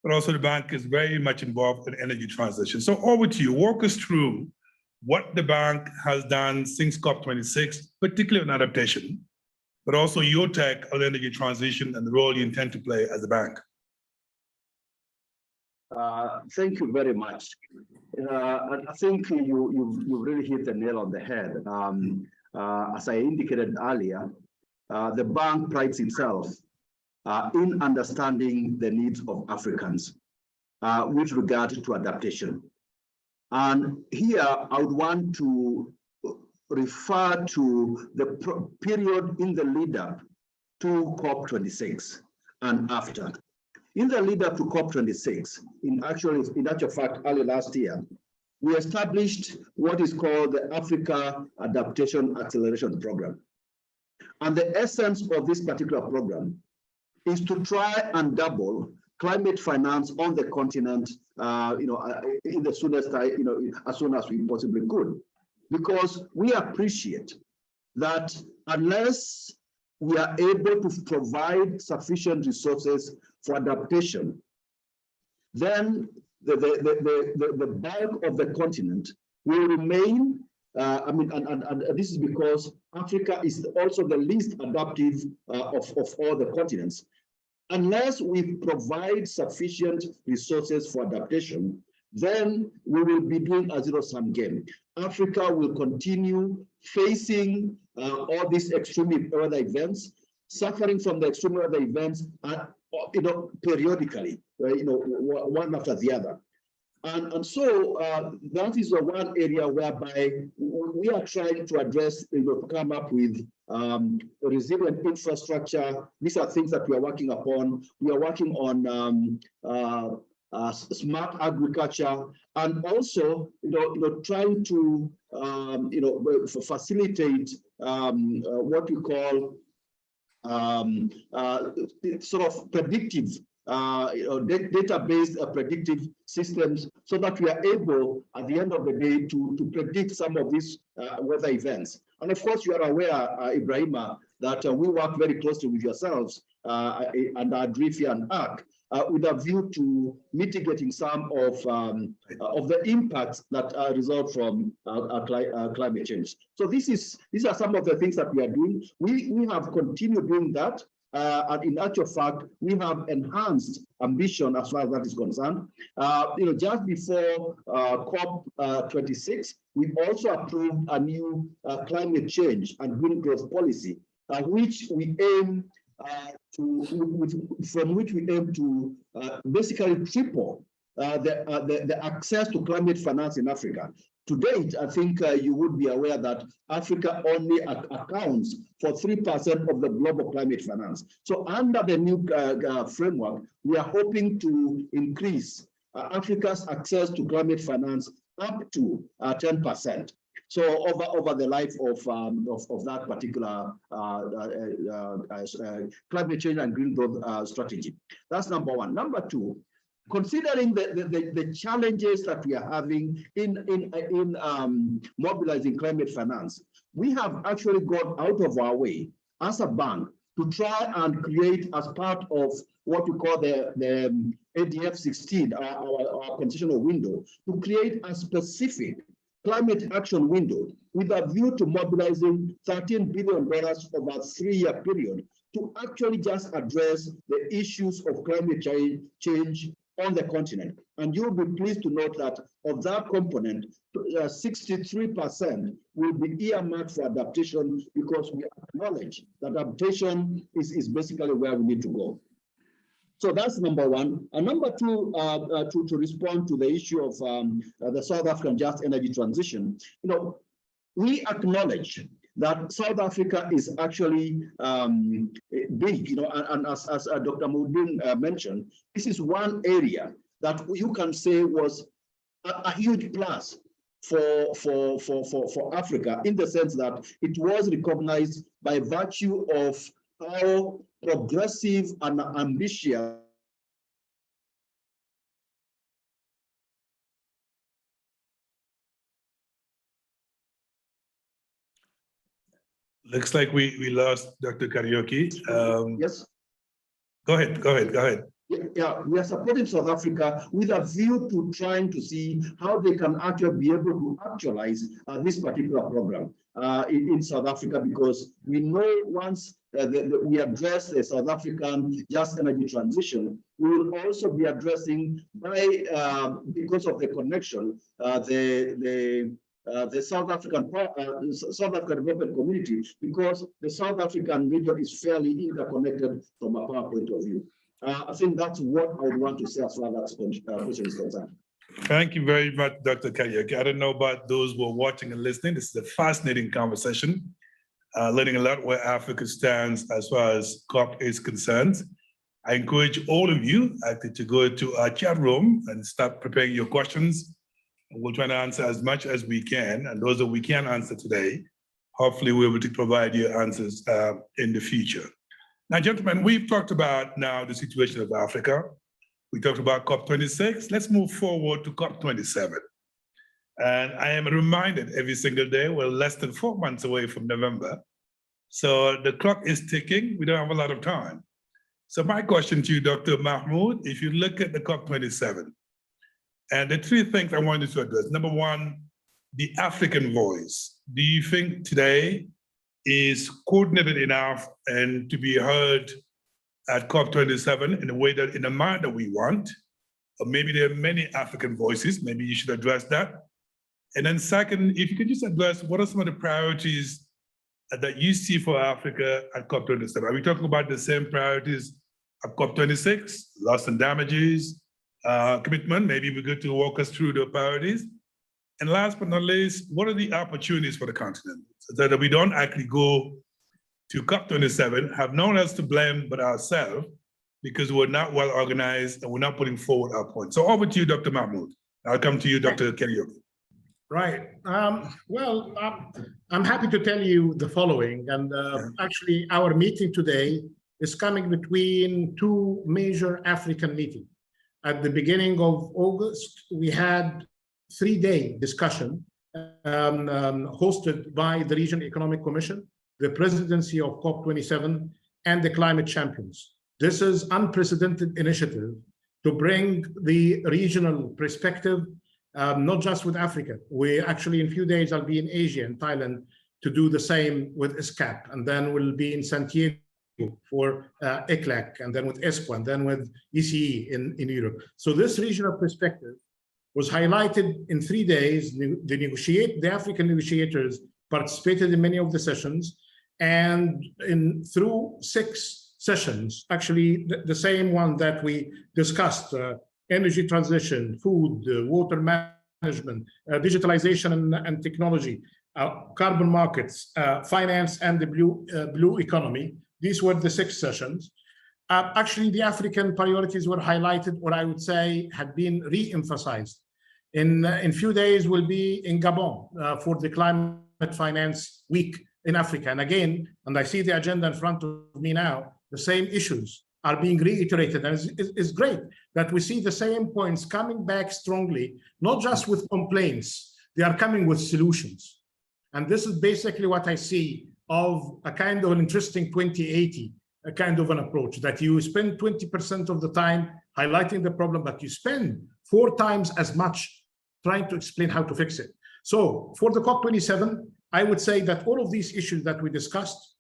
but also the bank is very much involved in energy transition. So over to you, walk us through what the bank has done since COP26, particularly on adaptation, but also your take on energy transition and the role you intend to play as a bank. Thank you very much. I think you really hit the nail on the head. As I indicated earlier, the bank prides itself in understanding the needs of Africans with regard to adaptation. And here I would want to refer to the period in the lead up to COP26 and after. In the lead up to COP26, in actual fact, early last year, we established what is called the Africa Adaptation Acceleration Program. And the essence of this particular program is to try and double climate finance on the continent, in the soonest, as soon as we possibly could, because we appreciate that unless we are able to provide sufficient resources for adaptation, then the bulk of the continent will remain. And this is because Africa is also the least adaptive of all the continents. Unless we provide sufficient resources for adaptation, then we will be doing a zero-sum game. Africa will continue facing all these extreme weather events, suffering from the extreme weather events, periodically, one after the other. And so that is the one area whereby we are trying to address, come up with resilient infrastructure. These are things that we are working upon. We are working on smart agriculture, and also, trying to, facilitate what we call sort of predictive, data-based predictive systems, so that we are able, at the end of the day, to predict some of these weather events. And of course, you are aware, Ibrahima, that we work very closely with yourselves and Adrifi and ARC, with a view to mitigating some of the impacts that result from climate change. So these are some of the things that we are doing. We have continued doing that. And in actual fact, we have enhanced ambition as far as that is concerned. Just before COP26, we also approved a new climate change and green growth policy, which we aim to basically triple the access to climate finance in Africa. To date, I think you would be aware that Africa only accounts for 3% of the global climate finance. So under the new framework, we are hoping to increase Africa's access to climate finance up to 10%. So over the life of that particular climate change and green growth strategy. That's number one. Number two, considering the challenges that we are having in mobilizing climate finance, we have actually gone out of our way as a bank to try and create, as part of what we call the ADF 16, our concessional window, to create a specific climate action window with a view to mobilizing $13 billion over a 3-year period to actually just address the issues of climate change on the continent. And you'll be pleased to note that of that component, 63% will be earmarked for adaptation, because we acknowledge that adaptation is basically where we need to go. So that's number one. And number two, to respond to the issue of the South African just energy transition, we acknowledge that South Africa is actually big, and as Dr. Moudin mentioned, this is one area that you can say was a huge plus for Africa, in the sense that it was recognized by virtue of how progressive and ambitious Looks like we lost Dr. Karaoke. Yes. Go ahead. Yeah, we are supporting South Africa with a view to trying to see how they can actually be able to actualize this particular program in South Africa, because we know once we address the South African just energy transition, we will also be addressing because of the connection, the South African development community, because the South African region is fairly interconnected from a power point of view. I think that's what I would want to say as far as that question is concerned. Thank you very much, Dr. Kariuki. I don't know about those who are watching and listening. This is a fascinating conversation, learning a lot where Africa stands as far as COP is concerned. I encourage all of you actually to go to our chat room and start preparing your questions. We'll try to answer as much as we can, and those that we can answer today, hopefully we'll be able to provide you answers in the future. Now, gentlemen, we've talked about now the situation of Africa. We talked about COP26. Let's move forward to COP27. And I am reminded every single day, we're less than 4 months away from November. So the clock is ticking. We don't have a lot of time. So my question to you, Dr. Mahmoud, if you look at the COP27, and the three things I wanted to address. Number one, the African voice. Do you think today is coordinated enough and to be heard at COP27 in a way that, in a manner that we want? Or maybe there are many African voices, maybe you should address that. And then second, if you could just address what are some of the priorities that you see for Africa at COP27? Are we talking about the same priorities at COP26, loss and damages, commitment? Maybe we're going to walk us through the priorities. And last but not least, what are the opportunities for the continent so that we don't actually go to COP27, have no one else to blame but ourselves because we're not well organized and we're not putting forward our points. So over to you, Dr. Mahmoud. I'll come to you, Dr. Kariuki. Right. Well, I'm happy to tell you the following. And actually, our meeting today is coming between two major African meetings. At the beginning of August, we had 3-day discussion hosted by the Regional Economic Commission, the presidency of COP27, and the climate champions. This is unprecedented initiative to bring the regional perspective, not just with Africa. We actually, in a few days, I'll be in Asia, in Thailand, to do the same with ISCAP, and then we'll be in Santiago for ECLAC, and then with ESPO, and then with ECE in Europe. So this regional perspective was highlighted in 3 days. The African negotiators participated in many of the sessions, and through 6 sessions, actually the same one that we discussed, energy transition, food, water management, digitalization and technology, carbon markets, finance, and the blue economy. These were the 6 sessions. Actually, the African priorities were highlighted, or I would say had been re-emphasized. In a few days, we'll be in Gabon for the Climate Finance Week in Africa. And again, and I see the agenda in front of me now, the same issues are being reiterated. And it's great that we see the same points coming back strongly, not just with complaints, they are coming with solutions. And this is basically what I see of a kind of an interesting 2080, a kind of an approach that you spend 20% of the time highlighting the problem, but you spend 4 times as much trying to explain how to fix it. So for the COP27, I would say that all of these issues that we discussed,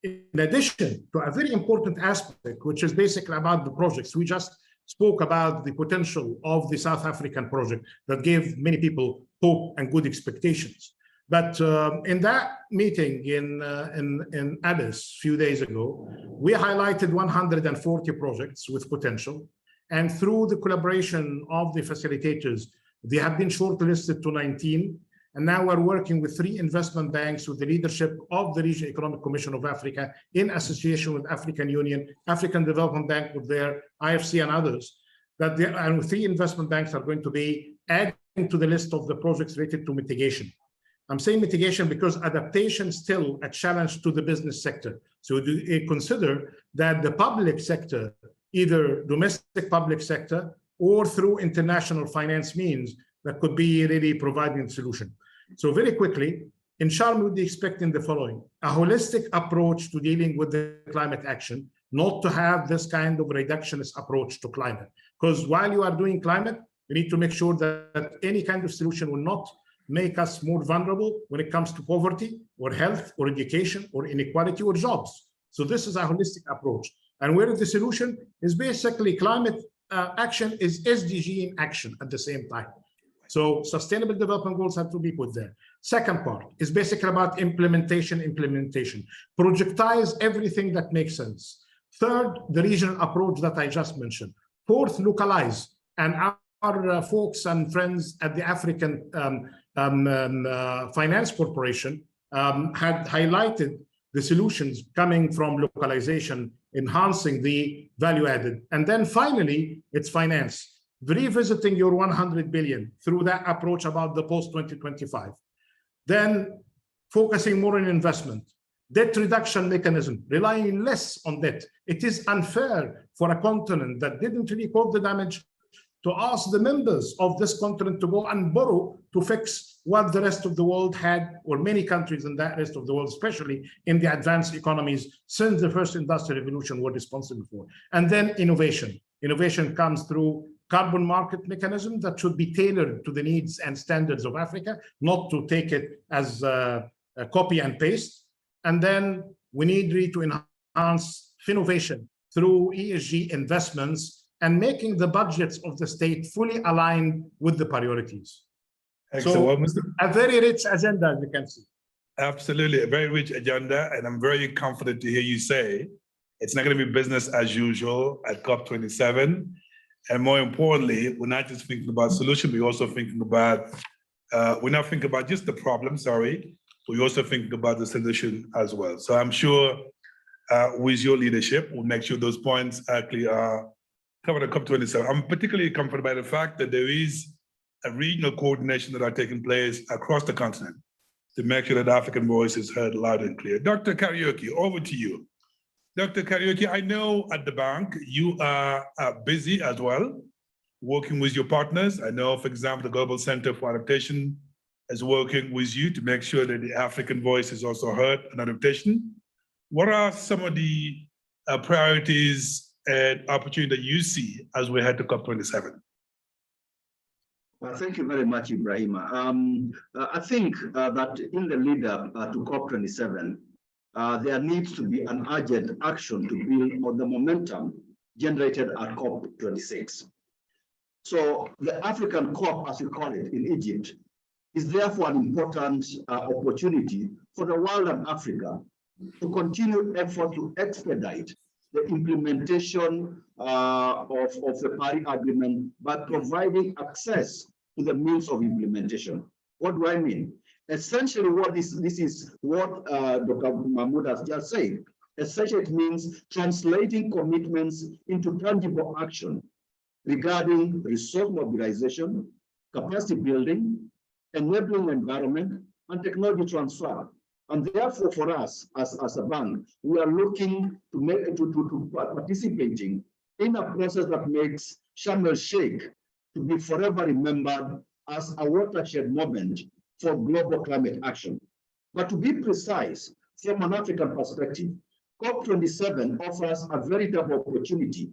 in addition to a very important aspect, which is basically about the projects, we just spoke about the potential of the South African project that gave many people hope and good expectations. But in that meeting in Addis a few days ago, we highlighted 140 projects with potential. And through the collaboration of the facilitators, they have been shortlisted to 19. And now we're working with 3 investment banks with the leadership of the Regional Economic Commission of Africa in association with African Union, African Development Bank with their IFC and others, and 3 investment banks are going to be adding to the list of the projects related to mitigation. I'm saying mitigation because adaptation is still a challenge to the business sector. So we consider that the public sector, either domestic public sector or through international finance means, that could be really providing a solution. So very quickly, in Sharm, we'll be expecting the following: a holistic approach to dealing with the climate action, not to have this kind of reductionist approach to climate. Because while you are doing climate, you need to make sure that any kind of solution will not make us more vulnerable when it comes to poverty or health or education or inequality or jobs. So this is a holistic approach. And where the solution is basically climate action is SDG in action at the same time. So sustainable development goals have to be put there. Second part is basically about implementation. Projectize everything that makes sense. Third, the regional approach that I just mentioned. Fourth, localize. And our folks and friends at the African Finance Corporation had highlighted the solutions coming from localization, enhancing the value added. And then finally, it's finance. Revisiting your 100 billion through that approach about the post-2025. Then focusing more on investment, debt reduction mechanism, relying less on debt. It is unfair for a continent that didn't really cause the damage to ask the members of this continent to go and borrow to fix what the rest of the world had, or many countries in that rest of the world, especially in the advanced economies since the first industrial revolution, were responsible for. And then innovation. Innovation comes through carbon market mechanism that should be tailored to the needs and standards of Africa, not to take it as a copy and paste. And then we need really to enhance innovation through ESG investments and making the budgets of the state fully aligned with the priorities. Excellent. So a very rich agenda, as you can see. Absolutely, a very rich agenda, and I'm very confident to hear you say it's not going to be business as usual at COP27. And more importantly, we're not just thinking about solution, we're also thinking about, we're not thinking about just the problem, sorry, we're also thinking about the solution as well. So I'm sure with your leadership, we'll make sure those points actually are covered at COP27. I'm particularly comforted by the fact that there is a regional coordination that are taking place across the continent to make sure that African voice is heard loud and clear. Dr. Kariuki, over to you. Dr. Kariuki, I know at the bank you are busy as well, working with your partners. I know, for example, the Global Center for Adaptation is working with you to make sure that the African voice is also heard in adaptation. What are some of the priorities and opportunities that you see as we head to COP27? Well, thank you very much, Ibrahima. I think that in the lead up to COP27, there needs to be an urgent action to build on the momentum generated at COP26. So the African COP, as we call it in Egypt, is therefore an important opportunity for the world and Africa to continue effort to expedite the implementation of the Paris Agreement by providing access to the means of implementation. What do I mean? Essentially, what this is what Dr. Mahmoud has just said. Essentially, it means translating commitments into tangible action regarding resource mobilization, capacity building, enabling environment, and technology transfer. And therefore, for us as a bank, we are looking to participating in a process that makes Sharm el-Sheikh to be forever remembered as a watershed moment for global climate action. But to be precise, from an African perspective, COP27 offers a veritable opportunity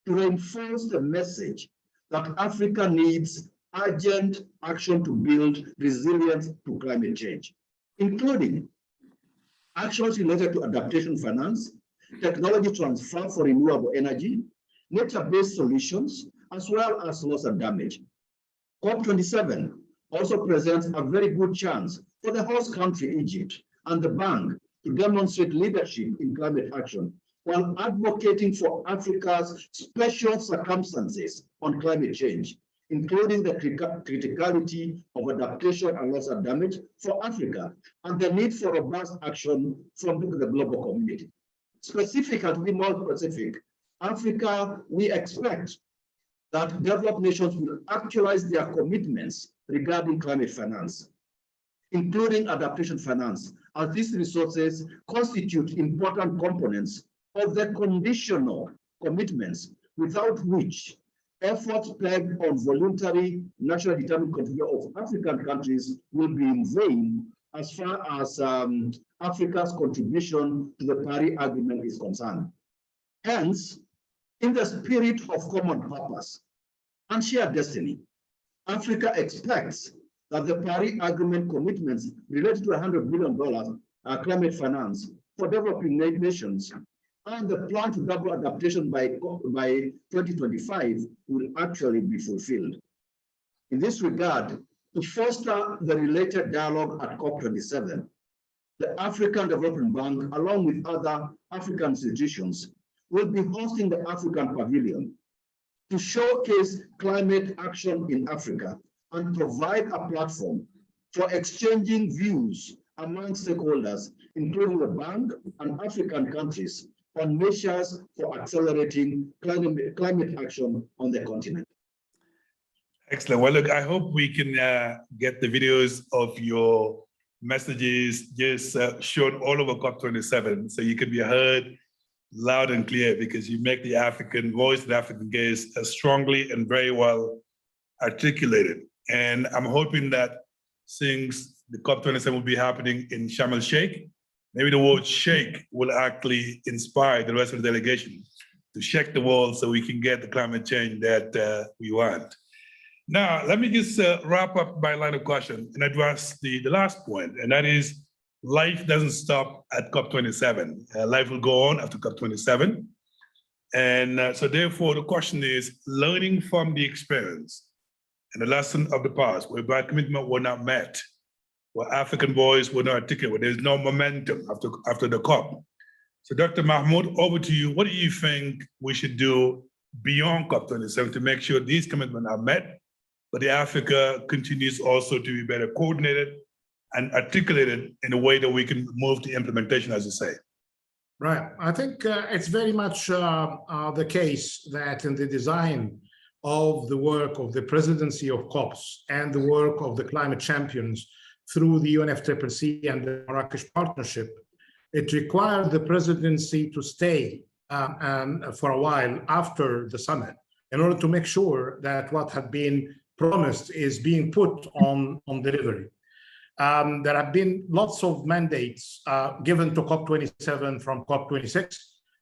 to reinforce the message that Africa needs urgent action to build resilience to climate change, including actions related to adaptation finance, technology transfer for renewable energy, nature-based solutions, as well as loss and damage. COP27 also presents a very good chance for the host country, Egypt, and the bank to demonstrate leadership in climate action while advocating for Africa's special circumstances on climate change, including the criticality of adaptation and loss and damage for Africa, and the need for robust action from the global community. Specifically, to be more specific, Africa, we expect that developed nations will actualize their commitments regarding climate finance, including adaptation finance, as these resources constitute important components of the conditional commitments without which efforts pegged on voluntary nationally determined contribution of African countries will be in vain as far as Africa's contribution to the Paris Agreement is concerned. Hence, in the spirit of common purpose and shared destiny, Africa expects that the Paris Agreement commitments related to $100 billion climate finance for developing nations and the plan to double adaptation by 2025 will actually be fulfilled. In this regard, to foster the related dialogue at COP27, the African Development Bank, along with other African institutions, will be hosting the African Pavilion to showcase climate action in Africa and provide a platform for exchanging views among stakeholders, including the bank and African countries, on measures for accelerating climate action on the continent. Excellent. Well, look, I hope we can get the videos of your messages just shown all over COP27 so you can be heard loud and clear, because you make the African voice, the African gaze strongly and very well articulated. And I'm hoping that since the COP27 will be happening in Sharm el-Sheikh, maybe the word shake will actually inspire the rest of the delegation to shake the world so we can get the climate change that we want. Now, let me just wrap up my line of question and address the last point, and that is life doesn't stop at COP27. Life will go on after COP27. And so therefore, the question is learning from the experience and the lesson of the past, whereby commitment were not met, where African voice were not articulated, where there's no momentum after the COP. So Dr. Mahmoud, over to you. What do you think we should do beyond COP27 to make sure these commitments are met, but the Africa continues also to be better coordinated and articulated in a way that we can move to implementation, as you say? Right. I think it's very much the case that in the design of the work of the presidency of COPs and the work of the climate champions through the UNFCCC and the Marrakesh Partnership, it required the presidency to stay for a while after the summit in order to make sure that what had been promised is being put on delivery. There have been lots of mandates given to COP27 from COP26.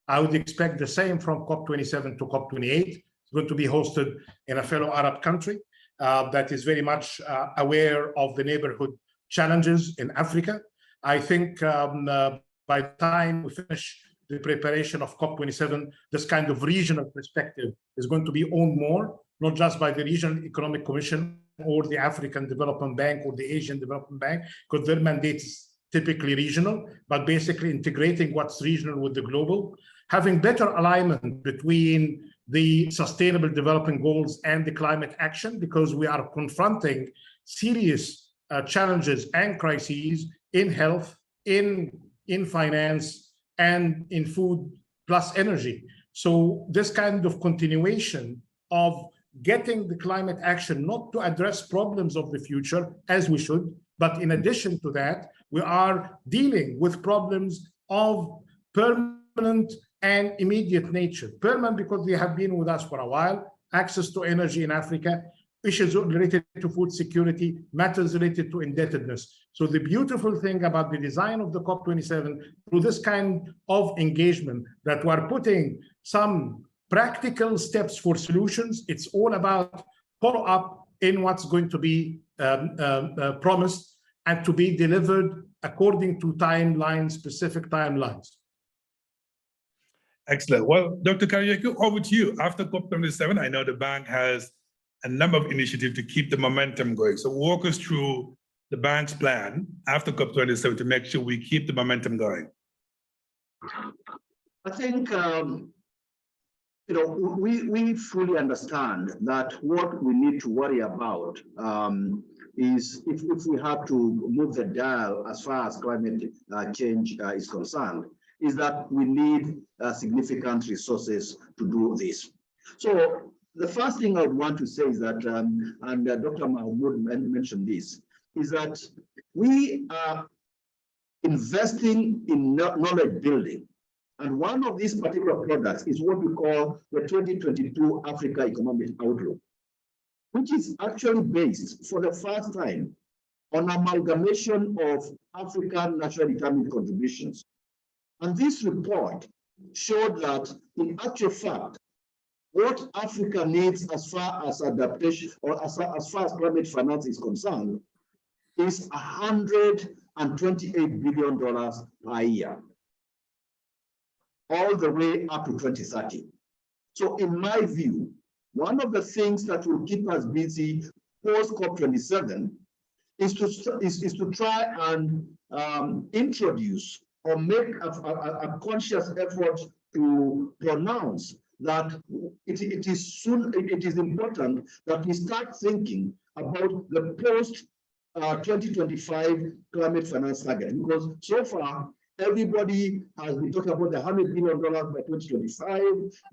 I would expect the same from COP27 to COP28. It's going to be hosted in a fellow Arab country that is very much aware of the neighborhood challenges in Africa. I think by the time we finish the preparation of COP27, this kind of regional perspective is going to be owned more, not just by the Regional Economic Commission or the African Development Bank or the Asian Development Bank, because their mandate is typically regional, but basically integrating what's regional with the global, having better alignment between the Sustainable Development Goals and the climate action, because we are confronting serious challenges and crises in health, in finance, and in food plus energy. So this kind of continuation of getting the climate action not to address problems of the future as we should, but in addition to that, we are dealing with problems of permanent and immediate nature. Permanent because they have been with us for a while, access to energy in Africa, issues related to food security, matters related to indebtedness. So the beautiful thing about the design of the COP27 through this kind of engagement that we're putting some practical steps for solutions. It's all about follow up in what's going to be promised and to be delivered according to timelines, specific timelines. Excellent. Well, Dr. Kariuki, over to you. After COP27, I know the bank has a number of initiatives to keep the momentum going. So walk us through the bank's plan after COP27 to make sure we keep the momentum going. I think we fully understand that what we need to worry about is if we have to move the dial as far as climate change is concerned, is that we need significant resources to do this. So the first thing I would want to say is that, and Dr. Mahmoud mentioned this, is that we are investing in knowledge building. And one of these particular products is what we call the 2022 Africa Economic Outlook, which is actually based for the first time on amalgamation of African naturally determined contributions. And this report showed that in actual fact, what Africa needs as far as adaptation or as far as climate finance is concerned is $128 billion per year. all the way up to 2030. So in my view, one of the things that will keep us busy post COP27 is to try and introduce or make a conscious effort to pronounce that it is important that we start thinking about the post 2025 climate finance target, because so far everybody has been talking about the $100 billion by 2025,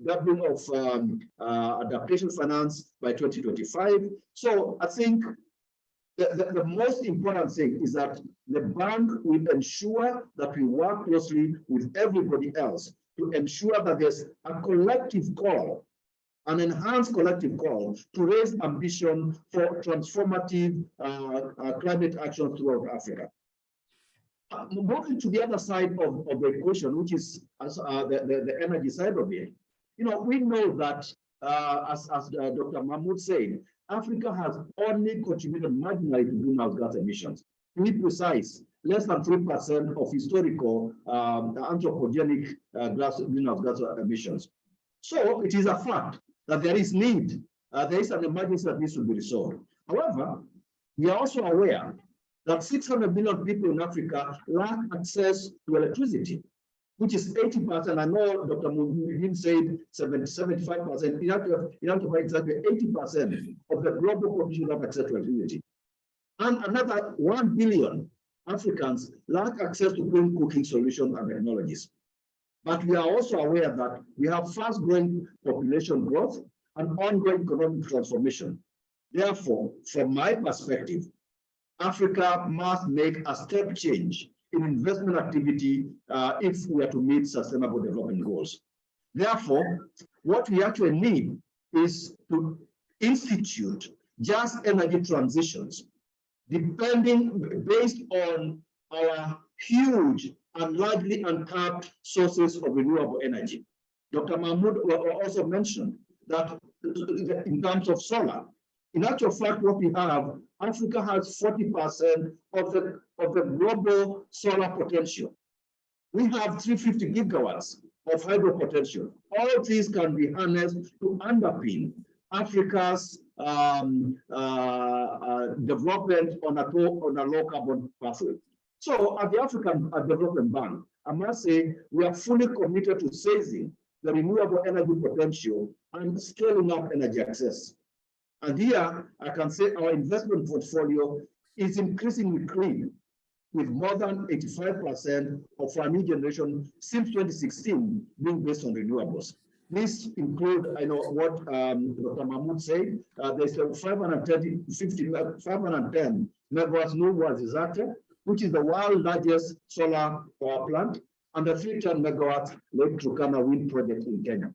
doubling of adaptation finance by 2025. So I think the most important thing is that the bank will ensure that we work closely with everybody else to ensure that there's a collective call, an enhanced collective call to raise ambition for transformative climate action throughout Africa. Moving to the other side of the equation, which is the energy side of it, we know that, as Dr. Mahmoud said, Africa has only contributed marginally to greenhouse gas emissions. To be precise, less than 3% of historical anthropogenic greenhouse gas emissions. So it is a fact that there is need, there is an emergency that needs to be resolved. However, we are also aware that 600 million people in Africa lack access to electricity, which is 80%. I know Dr. Mubin said 75%. You have to find exactly 80% of the global population have access to electricity. And another 1 billion Africans lack access to clean cooking solutions and technologies. But we are also aware that we have fast-growing population growth and ongoing economic transformation. Therefore, from my perspective, Africa must make a step change in investment activity if we are to meet sustainable development goals. Therefore, what we actually need is to institute just energy transitions, based on our huge and largely untapped sources of renewable energy. Dr. Mahmoud also mentioned that in terms of solar, in actual fact, what we have, Africa has 40% of the global solar potential. We have 350 gigawatts of hydro potential. All these can be harnessed to underpin Africa's development on a low carbon pathway. So at the African Development Bank, I must say we are fully committed to seizing the renewable energy potential and scaling up energy access. And here I can say our investment portfolio is increasingly clean, with more than 85% of our new generation since 2016 being based on renewables. This includes, I know what Dr. Mahmoud said, there's a 510 megawatts Nuwa Zizate, which is the world's largest solar power plant, and the 310 megawatts Lake Turkana wind project in Kenya,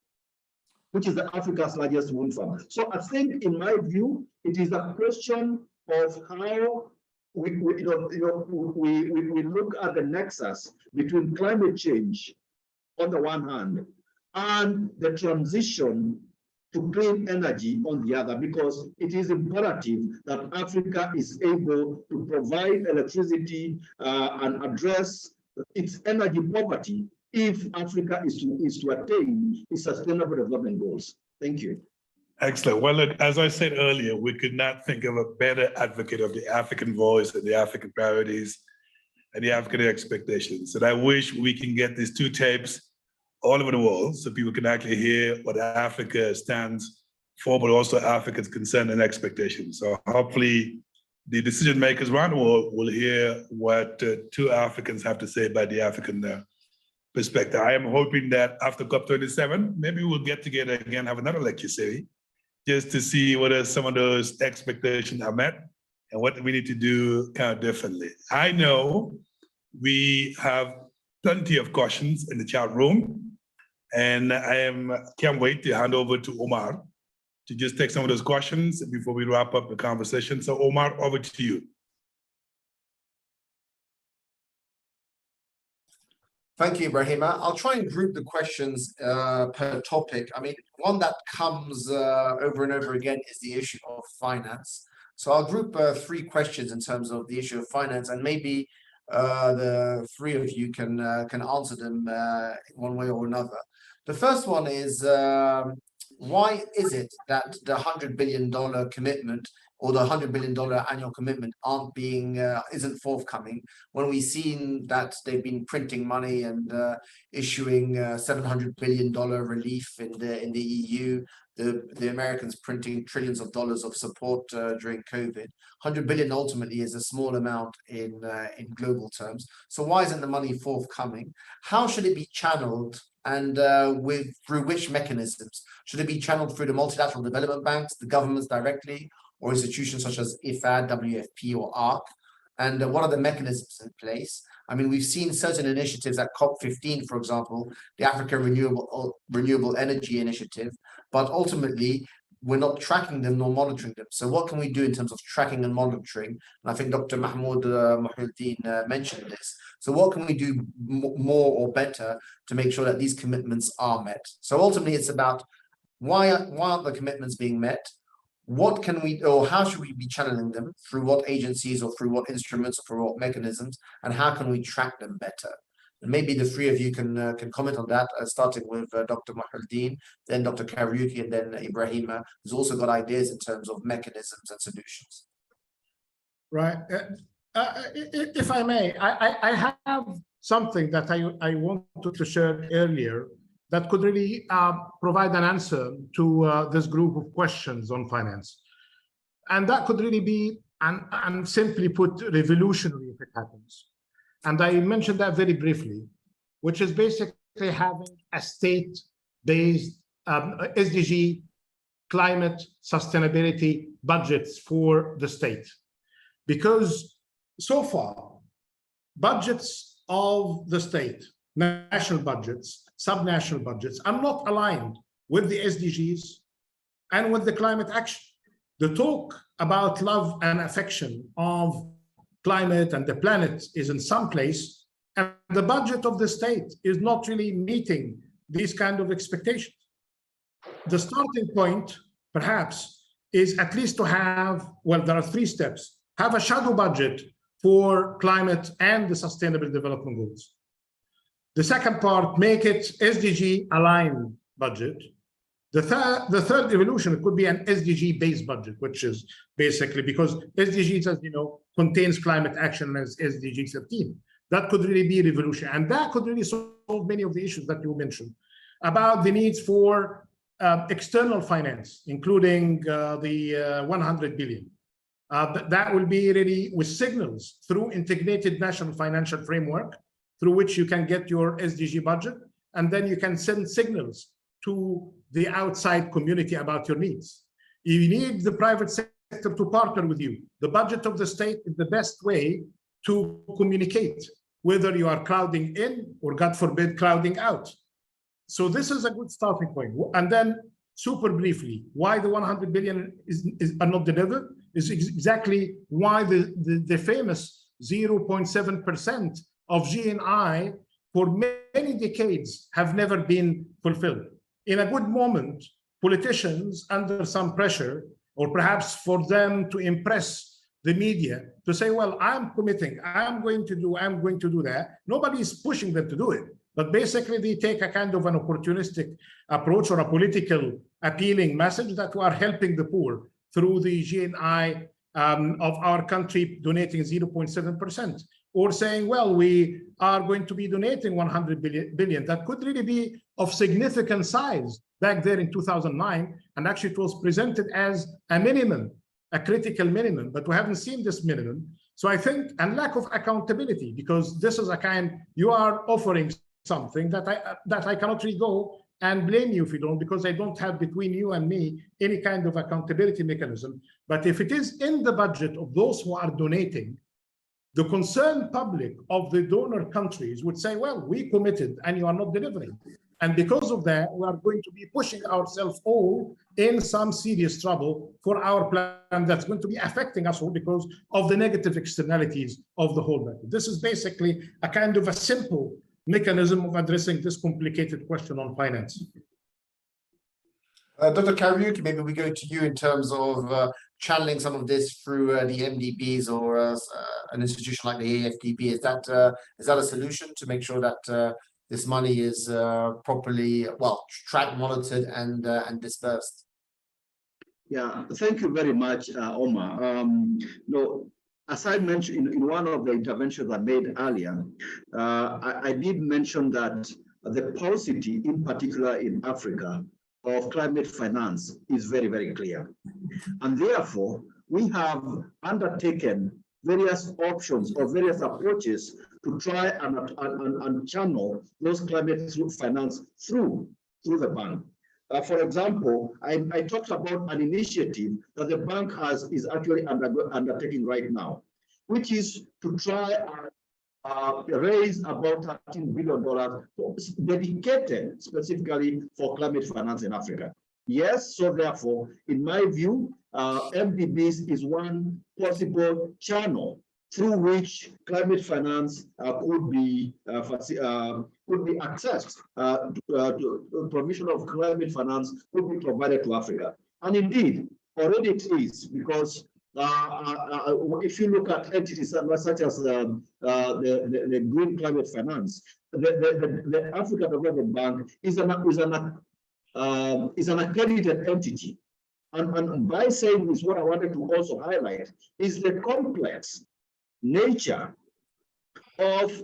which is Africa's largest wind farm. So I think, in my view, it is a question of how we look at the nexus between climate change on the one hand and the transition to clean energy on the other, because it is imperative that Africa is able to provide electricity and address its energy poverty if Africa is to attain its sustainable development goals. Thank you. Excellent. Well, look, as I said earlier, we could not think of a better advocate of the African voice and the African priorities and the African expectations. And I wish we can get these two tapes all over the world so people can actually hear what Africa stands for, but also Africa's concern and expectations. So hopefully the decision makers around the world will hear what two Africans have to say about the African perspective. I am hoping that after COP27, maybe we'll get together again, have another lecture series, just to see whether some of those expectations are met and what we need to do kind of differently. I know we have plenty of questions in the chat room, and I can't wait to hand over to Omar to just take some of those questions before we wrap up the conversation. So Omar, over to you. Thank you, Ibrahima. I'll try and group the questions per topic. I mean, one that comes over and over again is the issue of finance. So I'll group 3 questions in terms of the issue of finance, and maybe the three of you can answer them one way or another. The first one is, why is it that the $100 billion commitment or the $100 billion annual commitment isn't forthcoming when we've seen that they've been printing money and issuing $700 billion relief in the EU, the Americans printing trillions of dollars of support during COVID. 100 billion ultimately is a small amount in global terms. So why isn't the money forthcoming? How should it be channeled, and through which mechanisms? Should it be channeled through the multilateral development banks, the governments directly, or institutions such as IFAD, WFP, or ARC? And what are the mechanisms in place? I mean, we've seen certain initiatives at COP15, for example, the Africa Renewable Energy Initiative, but ultimately we're not tracking them nor monitoring them. So what can we do in terms of tracking and monitoring? And I think Dr. Mahmoud Muhyiddin mentioned this. So what can we do more or better to make sure that these commitments are met? So ultimately it's about why aren't the commitments being met? What can we, or how should we be channeling them? Through what agencies or through what instruments or through what mechanisms? And how can we track them better? And maybe the three of you can comment on that, starting with Dr. Muhyiddin, then Dr. Kariuki, and then Ibrahima, who's also got ideas in terms of mechanisms and solutions. Right. If I may, I have something that I wanted to share earlier that could really provide an answer to this group of questions on finance. And that could really be, and simply put, revolutionary if it happens. And I mentioned that very briefly, which is basically having a state-based SDG climate sustainability budgets for the state. Because so far, budgets of the state, national budgets, subnational budgets, are not aligned with the SDGs and with the climate action. The talk about love and affection of climate and the planet is in some place, and the budget of the state is not really meeting these kind of expectations. The starting point, perhaps, is at least to have, well, there are three steps. Have a shadow budget for climate and the sustainable development goals. The second part, make it SDG aligned budget. The third evolution could be an SDG based budget, which is basically because SDGs, as you know, contains climate action as SDG 13. That could really be a revolution. And that could really solve many of the issues that you mentioned about the needs for external finance, including the 100 billion. That will be really with signals through integrated national financial framework, through which you can get your SDG budget, and then you can send signals to the outside community about your needs. You need the private sector to partner with you. The budget of the state is the best way to communicate, whether you are crowding in or, God forbid, crowding out. So this is a good starting point. And then super briefly, why the 100 billion are not delivered is exactly why the famous 0.7% of GNI for many decades have never been fulfilled. In a good moment, politicians under some pressure, or perhaps for them to impress the media, to say, well, I'm committing, I'm going to do that. Nobody is pushing them to do it. But basically, they take a kind of an opportunistic approach or a political appealing message that we are helping the poor through the GNI of our country donating 0.7%. Or saying, well, we are going to be donating 100 billion. That could really be of significant size back there in 2009. And actually, it was presented as a minimum, a critical minimum, but we haven't seen this minimum. So I think, and lack of accountability, because this is a kind, you are offering something that I cannot really go and blame you if you don't, because I don't have between you and me any kind of accountability mechanism. But if it is in the budget of those who are donating, the concerned public of the donor countries would say, well, we committed and you are not delivering. And because of that, we are going to be pushing ourselves all in some serious trouble for our plan that's going to be affecting us all because of the negative externalities of the whole matter. This is basically a kind of a simple mechanism of addressing this complicated question on finance. Dr. Kariuki, maybe we go to you in terms of channeling some of this through the MDBs or an institution like the AFDB? Is that a solution to make sure that this money is properly, well, tracked, monitored, and dispersed? Yeah, thank you very much, Omar. No, as I mentioned in one of the interventions I made earlier, I did mention that the paucity, in particular in Africa, of climate finance is very, very clear. And therefore, we have undertaken various options or various approaches to try and channel those climate finance through the bank. For example, I talked about an initiative that the bank is actually undertaking right now, which is to try and raise about $13 billion dedicated specifically for climate finance in Africa. Yes, so therefore, in my view, MDBs is one possible channel through which climate finance could be accessed. Provision of climate finance could be provided to Africa, and indeed, already it is, because if you look at entities such as the Green Climate Finance, the African Development Bank is an accredited entity. And by saying this, what I wanted to also highlight is the complex nature of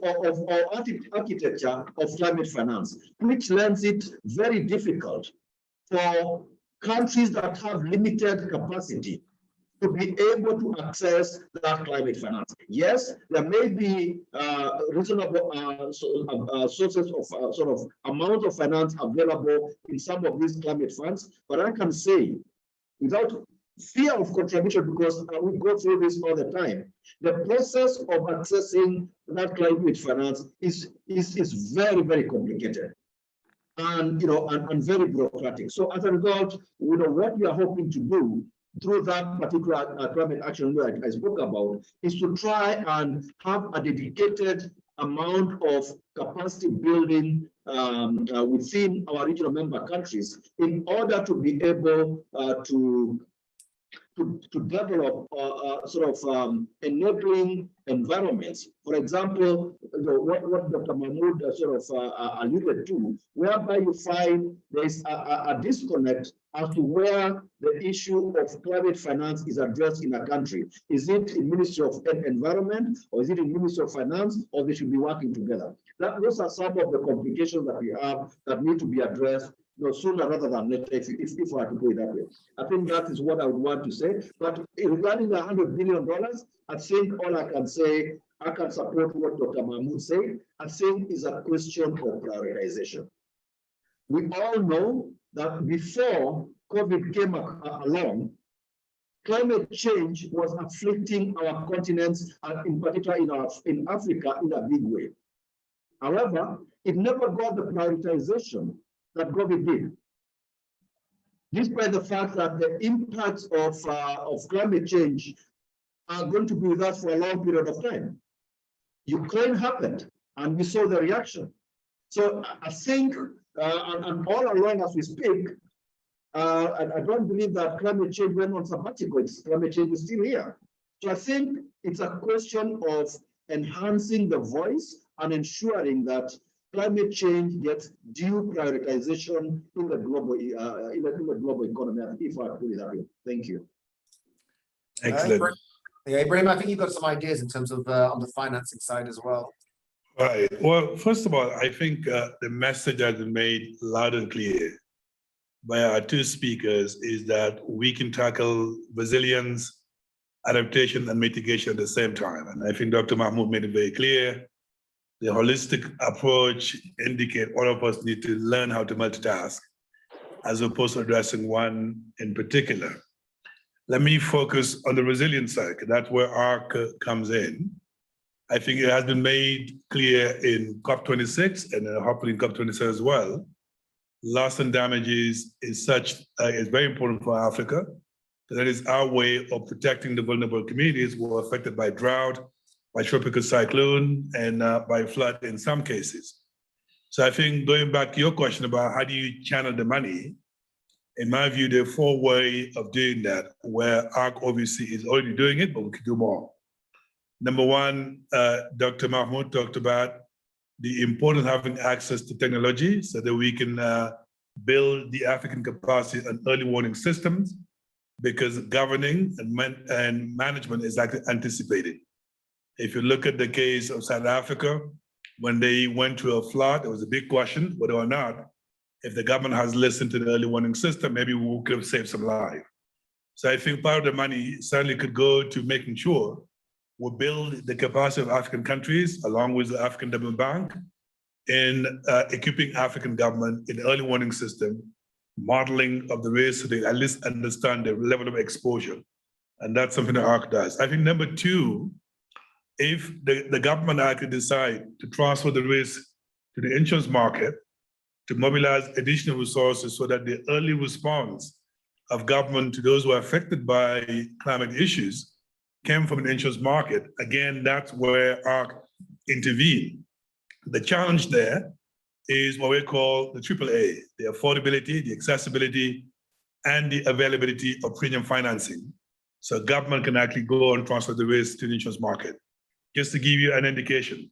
architecture of climate finance, which lends it very difficult for countries that have limited capacity to be able to access that climate finance. Yes, there may be reasonable sources of sort of amount of finance available in some of these climate funds, but I can say, without fear of contradiction, because we go through this all the time, the process of accessing that climate finance is very, very complicated, and and very bureaucratic. So as a result, what we are hoping to do through that particular climate action that I spoke about is to try and have a dedicated amount of capacity building within our regional member countries in order to be able to develop sort of enabling environments. For example, what Dr. Mahmoud sort of alluded to, whereby you find there's a disconnect as to where the issue of climate finance is addressed in a country. Is it in Ministry of Environment, or is it in Ministry of Finance, or they should be working together? Those are some of the complications that we have that need to be addressed sooner rather than later, if we are to go that way. I think that is what I would want to say. But regarding the $100 billion, I think all I can say, I can support what Dr. Mahmoud said. I think is a question of prioritization. We all know that before COVID came along, climate change was afflicting our continents, and in particular in Africa, in a big way. However, it never got the prioritization that COVID did, despite the fact that the impacts of climate change are going to be with us for a long period of time. Ukraine happened, and we saw the reaction. So I think, and all along as we speak, I don't believe that climate change went on sabbatical. Climate change is still here. So I think it's a question of enhancing the voice and ensuring that climate change gets due prioritization in the global economy. If I put it that way. Thank you. Excellent. Yeah, Ibrahim, I think you've got some ideas in terms of on the financing side as well. Right. Well, first of all, I think the message has been made loud and clear by our two speakers is that we can tackle resilience, adaptation, and mitigation at the same time. And I think Dr. Mahmoud made it very clear. The holistic approach indicates all of us need to learn how to multitask as opposed to addressing one in particular. Let me focus on the resilience side, because that's where ARC comes in. I think it has been made clear in COP26 and hopefully in COP27 as well. Loss and damages is very important for Africa. That is our way of protecting the vulnerable communities who are affected by drought, by tropical cyclone, and by flood in some cases. So I think going back to your question about how do you channel the money, In my view, there are 4 ways of doing that, where ARC obviously is already doing it, but we could do more. Number one, Dr. Mahmoud talked about the importance of having access to technology so that we can build the African capacity on early warning systems, because governing and management is actually anticipated. If you look at the case of South Africa, when they went through a flood, there was a big question whether or not, if the government has listened to the early warning system, maybe we could have saved some lives. So I think part of the money certainly could go to making sure we build the capacity of African countries, along with the African Development Bank, in equipping African government in the early warning system, modeling of the risk, so they at least understand the level of exposure. And that's something that ARC does. I think number 2, if the government actually decide to transfer the risk to the insurance market, to mobilize additional resources so that the early response of government to those who are affected by climate issues came from an insurance market, again, that's where ARC intervened. The challenge there is what we call the AAA, the affordability, the accessibility, and the availability of premium financing. So government can actually go and transfer the risk to the insurance market. Just to give you an indication,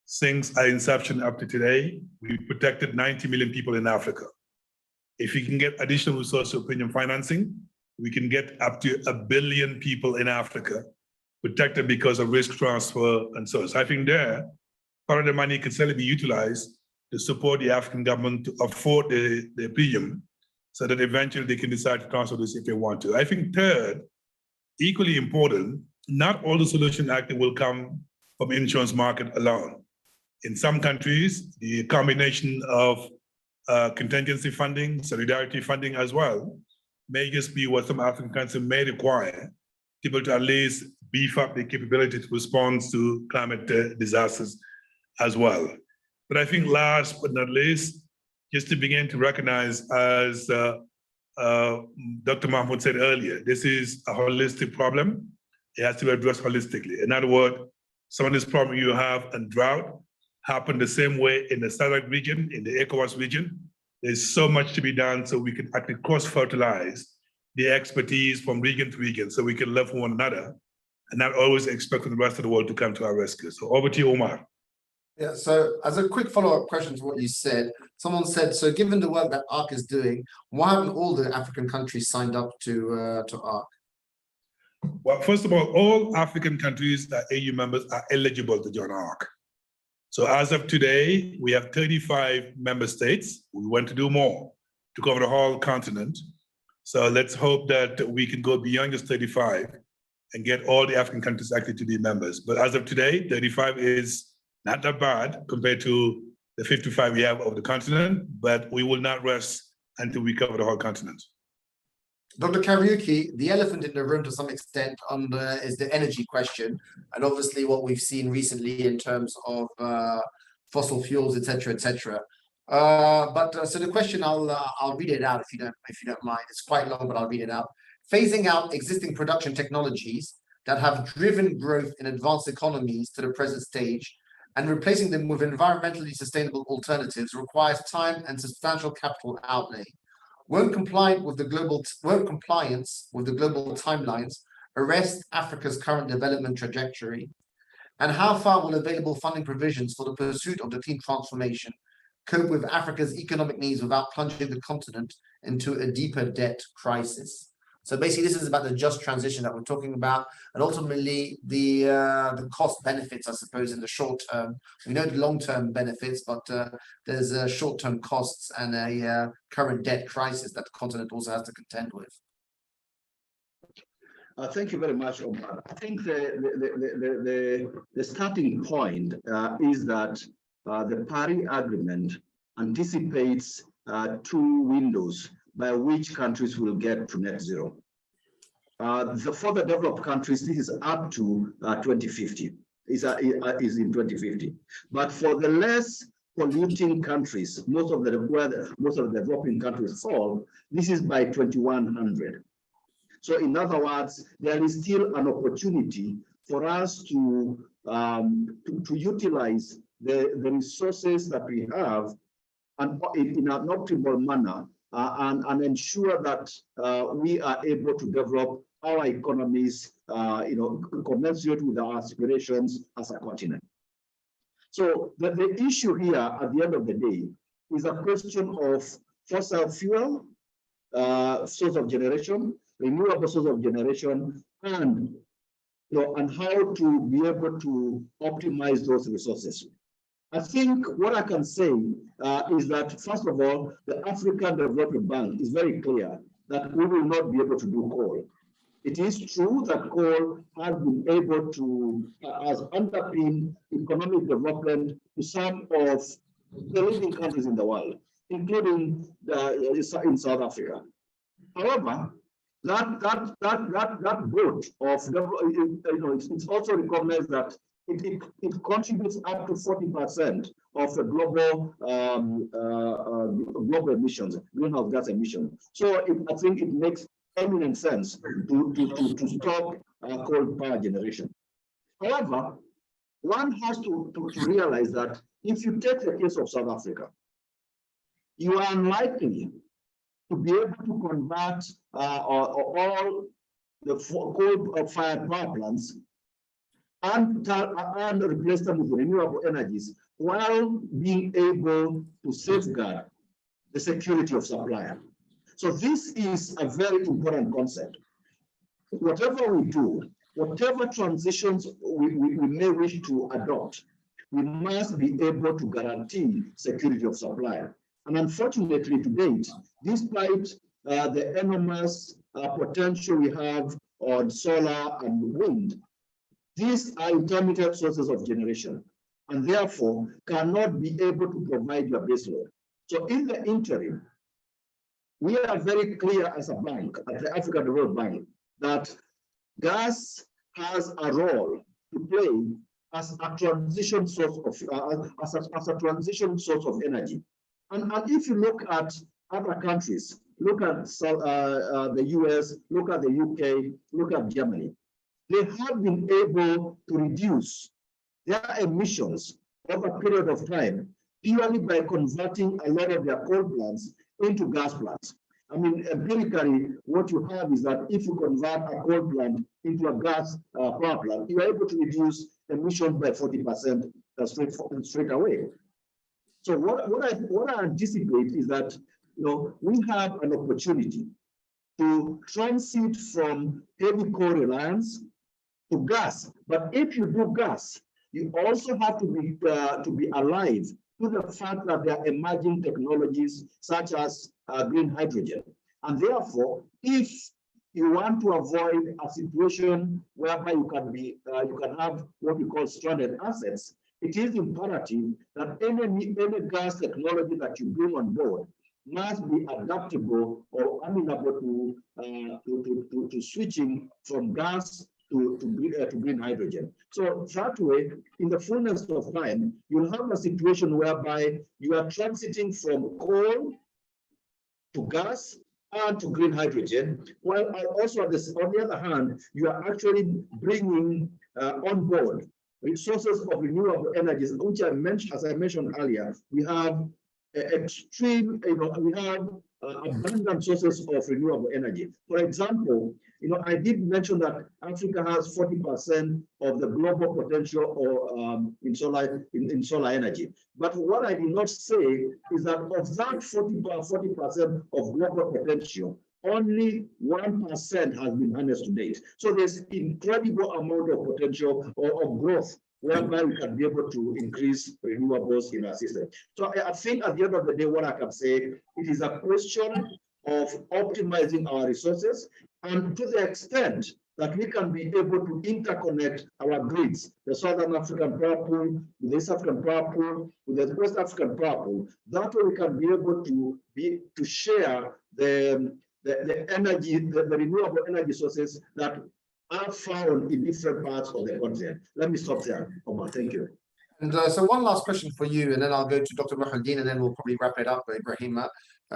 since our inception up to today, we've protected 90 million people in Africa. If we can get additional resources of premium financing, we can get up to 1 billion people in Africa protected because of risk transfer and so on. So I think there, part of the money can certainly be utilized to support the African government to afford the premium so that eventually they can decide to transfer this if they want to. I think third, equally important, not all the solution actually will come from insurance market alone. In some countries, the combination of contingency funding, solidarity funding as well, may just be what some African countries may require people to at least beef up their capability to respond to climate disasters as well. But I think last but not least, just to begin to recognize, as Dr. Mahmoud said earlier, this is a holistic problem. It has to be addressed holistically. In other words, some of this problem you have in drought happen the same way in the SADC region, in the ECOWAS region. There's so much to be done so we can actually cross-fertilize the expertise from region to region so we can live with one another and not always expect the rest of the world to come to our rescue. So over to you, Omar. Yeah, so as a quick follow-up question to what you said, someone said, so given the work that ARC is doing, why haven't all the African countries signed up to ARC? Well, first of all African countries that are AU members are eligible to join ARC. So as of today, we have 35 member states. We want to do more to cover the whole continent. So let's hope that we can go beyond just 35 and get all the African countries actually to be members. But as of today, 35 is not that bad compared to the 55 we have over the continent, but we will not rest until we cover the whole continent. Dr. Kariuki, the elephant in the room to some extent is the energy question, and obviously what we've seen recently in terms of fossil fuels, etc., etc. So the question, I'll read it out if you don't mind. It's quite long, but I'll read it out. Phasing out existing production technologies that have driven growth in advanced economies to the present stage and replacing them with environmentally sustainable alternatives requires time and substantial capital outlay. Won't compliance with the global timelines arrest Africa's current development trajectory? And how far will available funding provisions for the pursuit of the clean transformation cope with Africa's economic needs without plunging the continent into a deeper debt crisis? So basically, this is about the just transition that we're talking about, and ultimately the cost benefits, I suppose, in the short term. We know the long-term benefits, but there's short-term costs and a current debt crisis that the continent also has to contend with. Thank you very much, Omar. I think the starting point is that the Paris Agreement anticipates 2 windows by which countries will get to net zero. For the developed countries, this is up to 2050. Is in 2050. But for the less polluting countries, most of the developing countries fall, this is by 2100. So in other words, there is still an opportunity for us to utilize the resources that we have and in an optimal manner and ensure that we are able to develop our economies, commensurate with our aspirations as a continent. So the issue here at the end of the day is a question of fossil fuel source of generation, renewable source of generation, and how to be able to optimize those resources. I think what I can say is that, first of all, the African Development Bank is very clear that we will not be able to do coal. It is true that coal has been able to, has underpinned economic development to some of the leading countries in the world, including in South Africa. However, that boat of, it's also recognized that it contributes up to 40% of the global global emissions, greenhouse gas emissions. So I think it makes eminent sense to stop coal power generation. However, one has to realize that if you take the case of South Africa, you are unlikely to be able to convert all the coal-fired power plants and replace them with renewable energies while being able to safeguard the security of supply. So this is a very important concept. Whatever we do, whatever transitions we may wish to adopt, we must be able to guarantee security of supply. And unfortunately, to date, despite the enormous potential we have on solar and wind, these are intermittent sources of generation, and therefore cannot be able to provide your baseload. So in the interim, we are very clear as a bank, at the African Development Bank, that gas has a role to play as a transition source of as a transition source of energy. And if you look at other countries, look at the US, look at the UK, look at Germany, they have been able to reduce their emissions over a period of time purely by converting a lot of their coal plants into gas plants. I mean, empirically, what you have is that if you convert a coal plant into a gas power plant, you are able to reduce emissions by 40% straight away. So what I anticipate is that we have an opportunity to transit from heavy coal reliance to gas. But if you do gas, you also have to be alive to the fact that there are emerging technologies such as green hydrogen. And therefore, if you want to avoid a situation whereby you can have what we call stranded assets, it is imperative that any gas technology that you bring on board must be adaptable or amenable to switching from gas to green hydrogen. So that way, in the fullness of time, you'll have a situation whereby you are transiting from coal to gas and to green hydrogen, while also on the other hand, you are actually bringing on board resources of renewable energies, which I mentioned, as I mentioned earlier, we have extreme, we have abundant sources of renewable energy. For example, I did mention that Africa has 40% of the global potential or in solar energy. But what I did not say is that of that 40% of global potential, only 1% has been harnessed to date. So there's incredible amount of potential or of growth whereby we can be able to increase renewables in our system. So I think at the end of the day, what I can say, it is a question of optimizing our resources, and to the extent that we can be able to interconnect our grids, the Southern African power pool, with the East African power pool, with the West African power pool, that way we can be able to share the energy, the renewable energy sources that are found in different parts of the continent. Let me stop there, Omar. Thank you. And so one last question for you, and then I'll go to Dr. Mohiuddin, and then we'll probably wrap it up, Ibrahima,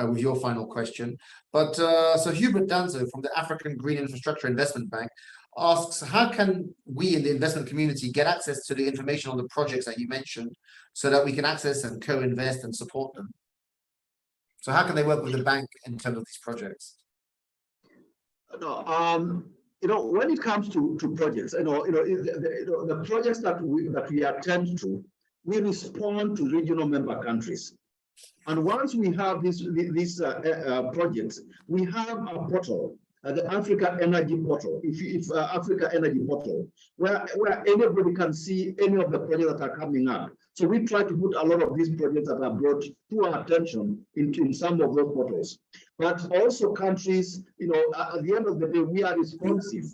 with your final question. But so Hubert Danzo from the African Green Infrastructure Investment Bank asks, how can we in the investment community get access to the information on the projects that you mentioned so that we can access and co-invest and support them? So how can they work with the bank in terms of these projects? No, when it comes to projects, the projects that we attend to, we respond to regional member countries. And once we have these projects, we have a portal, the Africa Energy Portal, Africa Energy Portal, where anybody can see any of the projects that are coming up. So we try to put a lot of these projects that are brought to our attention in some of those portals. But also countries, at the end of the day, we are responsive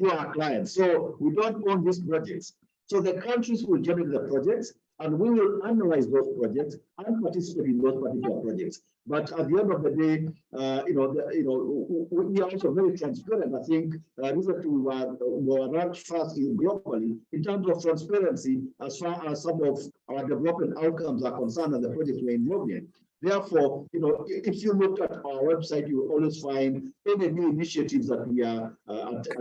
to our clients. So we don't own these projects. So the countries will generate the projects, and we will analyze those projects and participate in those particular projects. But at the end of the day, we are also very transparent. I think recently we were ranked first globally in terms of transparency as far as some of our development outcomes are concerned and the projects we're involved in. Therefore, if you look at our website, you will always find any new initiatives that we are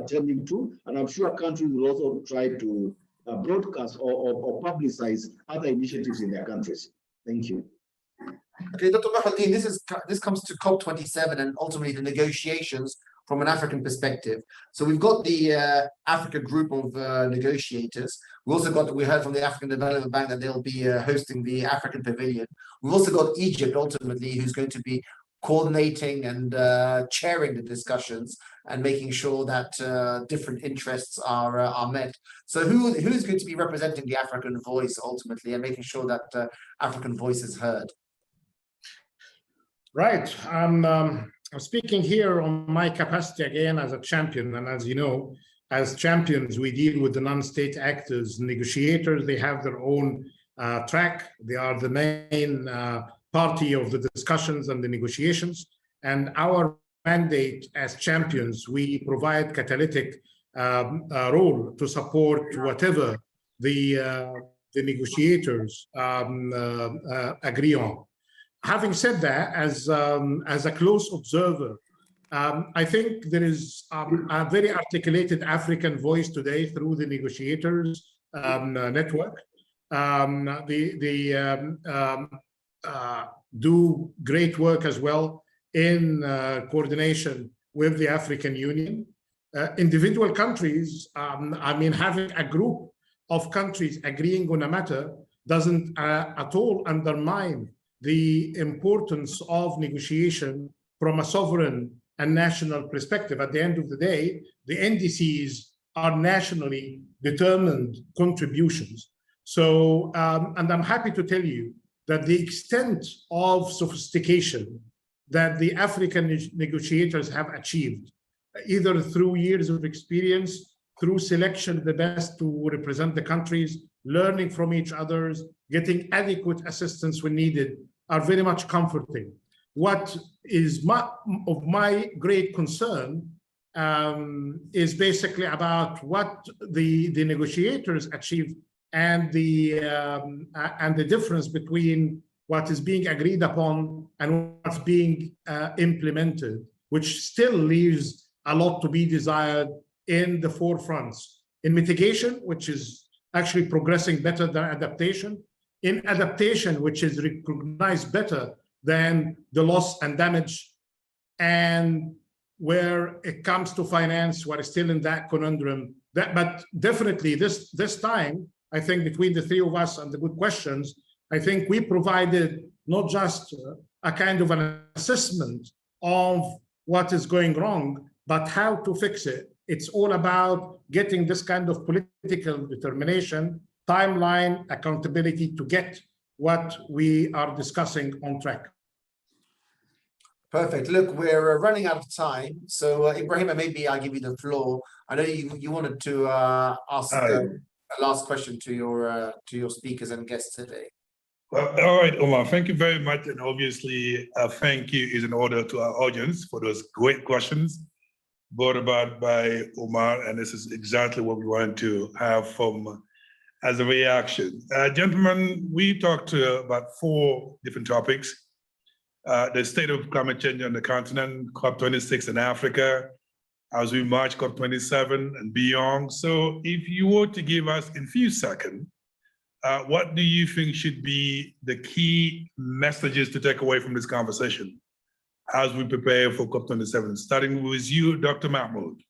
attending to, and I'm sure countries will also try to broadcast or publicize other initiatives in their countries. Thank you. Okay, Dr. Bahaldin, this comes to COP27 and ultimately the negotiations from an African perspective. So we've got the Africa group of negotiators. We heard from the African Development Bank that they'll be hosting the African Pavilion. We've also got Egypt ultimately, who's going to be coordinating and chairing the discussions and making sure that different interests are met. So who's going to be representing the African voice ultimately and making sure that African voice is heard? Right. I'm speaking here on my capacity again as a champion. And as you know, as champions, we deal with the non-state actors, negotiators. They have their own track. They are the main party of the discussions and the negotiations. And our mandate as champions, we provide catalytic role to support whatever the negotiators agree on. Having said that, as a close observer, I think there is a very articulated African voice today through the negotiators network. They do great work as well in coordination with the African Union. Individual countries, having a group of countries agreeing on a matter doesn't at all undermine the importance of negotiation from a sovereign and national perspective. At the end of the day, the NDCs are nationally determined contributions. So, and I'm happy to tell you that the extent of sophistication that the African negotiators have achieved, either through years of experience, through selection of the best to represent the countries, learning from each other, getting adequate assistance when needed, are very much comforting. What is of my great concern is basically about what the negotiators achieved and the difference between what is being agreed upon and what's being implemented, which still leaves a lot to be desired in the forefronts. In mitigation, which is actually progressing better than adaptation, in adaptation, which is recognized better than the loss and damage, and where it comes to finance, we're still in that conundrum. But definitely this time, I think between the three of us and the good questions, I think we provided not just a kind of an assessment of what is going wrong, but how to fix it. It's all about getting this kind of political determination, timeline, accountability to get what we are discussing on track. Perfect. Look, we're running out of time. So Ibrahima, maybe I'll give you the floor. I know you wanted to ask a last question to your speakers and guests today. Well, all right, Omar, thank you very much. And obviously, thank you is in order to our audience for those great questions brought about by Omar. And this is exactly what we wanted to have from as a reaction. Gentlemen, we talked about 4 different topics. The state of climate change on the continent, COP26 in Africa, as we march COP27 and beyond. So if you were to give us in a few seconds, What do you think should be the key messages to take away from this conversation as we prepare for COP27? Starting with you, Dr. Mahmoud.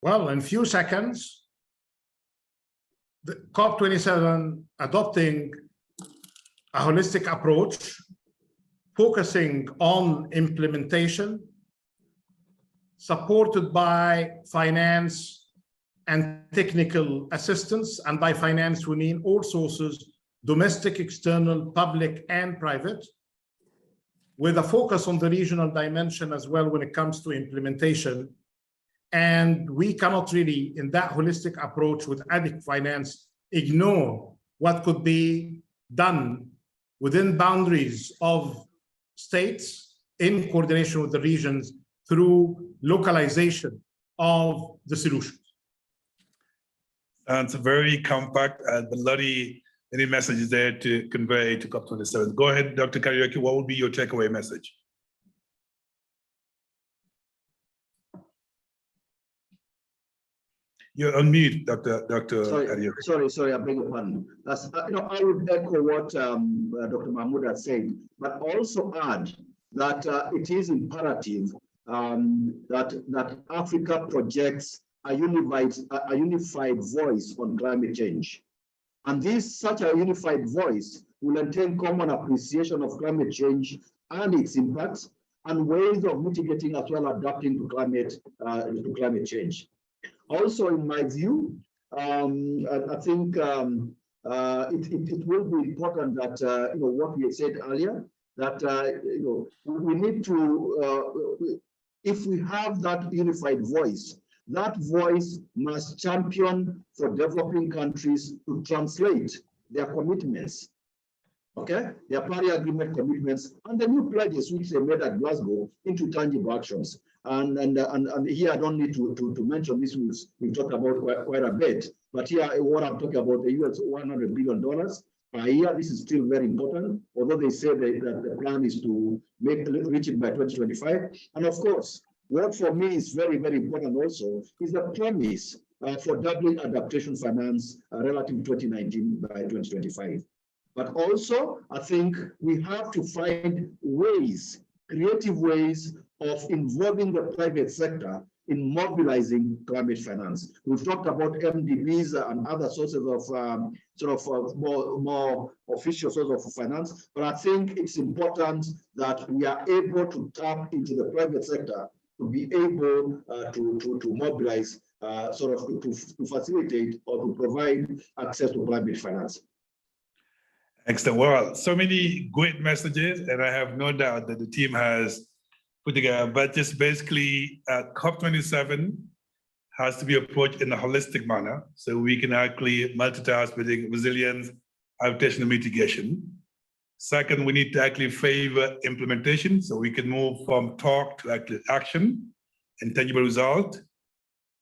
Well, in few seconds, the COP27 adopting a holistic approach, focusing on implementation, supported by finance and technical assistance. And by finance, we mean all sources, domestic, external, public, and private, with a focus on the regional dimension as well when it comes to implementation. And we cannot really, in that holistic approach with adequate finance, ignore what could be done within boundaries of states in coordination with the regions through localization of the solutions. It's very compact, but Lottie, any messages there to convey to COP27? Go ahead, Dr. Kariuki, what would be your takeaway message? You're on mute, Dr. Kariuki. Sorry, I beg your pardon. I would echo what Dr. Mahmoud has said, but also add that it is imperative that Africa projects a unified voice on climate change. And such a unified voice will entail common appreciation of climate change and its impacts and ways of mitigating as well adapting to climate change. Also, in my view, I think it will be important that what we said earlier, that we need to, if we have that unified voice, that voice must champion for developing countries to translate their commitments, okay, their Paris Agreement commitments and the new pledges which they made at Glasgow into tangible actions. And here I don't need to mention this. We've talked about quite a bit, but here what I'm talking about, the US $100 billion per year. This is still very important, although they say that the plan is to reach it by 2025. And of course, what for me is very, very important also is the promise for doubling adaptation finance relative to 2019 by 2025. But also, I think we have to find ways, creative ways of involving the private sector in mobilizing climate finance. We've talked about MDBs and other sources of more official sources of finance, but I think it's important that we are able to tap into the private sector to be able to mobilize, to facilitate or to provide access to climate finance. Excellent. Well, so many great messages, and I have no doubt that the team has put together, but just basically COP27 has to be approached in a holistic manner so we can actually multitask with resilience, adaptation, and mitigation. Second, we need to actually favor implementation so we can move from talk to actual action and tangible result.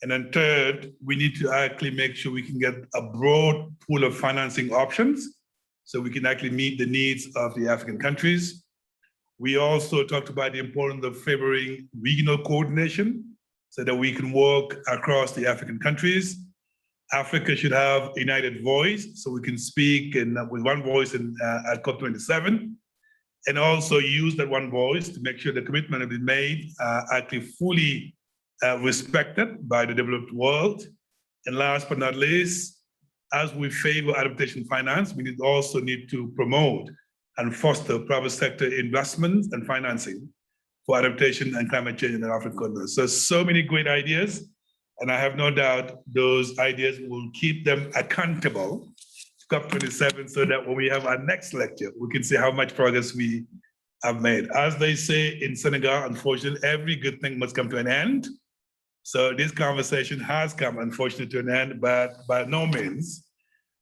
And then third, we need to actually make sure we can get a broad pool of financing options so we can actually meet the needs of the African countries. We also talked about the importance of favoring regional coordination so that we can work across the African countries. Africa should have a united voice so we can speak with one voice at COP27, and also use that one voice to make sure the commitment has been made actually fully respected by the developed world. And last but not least, as we favor adaptation finance, we also need to promote and foster private sector investments and financing for adaptation and climate change in the African continent. So many great ideas. And I have no doubt those ideas will keep them accountable to COP27 so that when we have our next lecture, we can see how much progress we have made. As they say in Senegal, unfortunately, every good thing must come to an end. So this conversation has come, unfortunately, to an end, but by no means,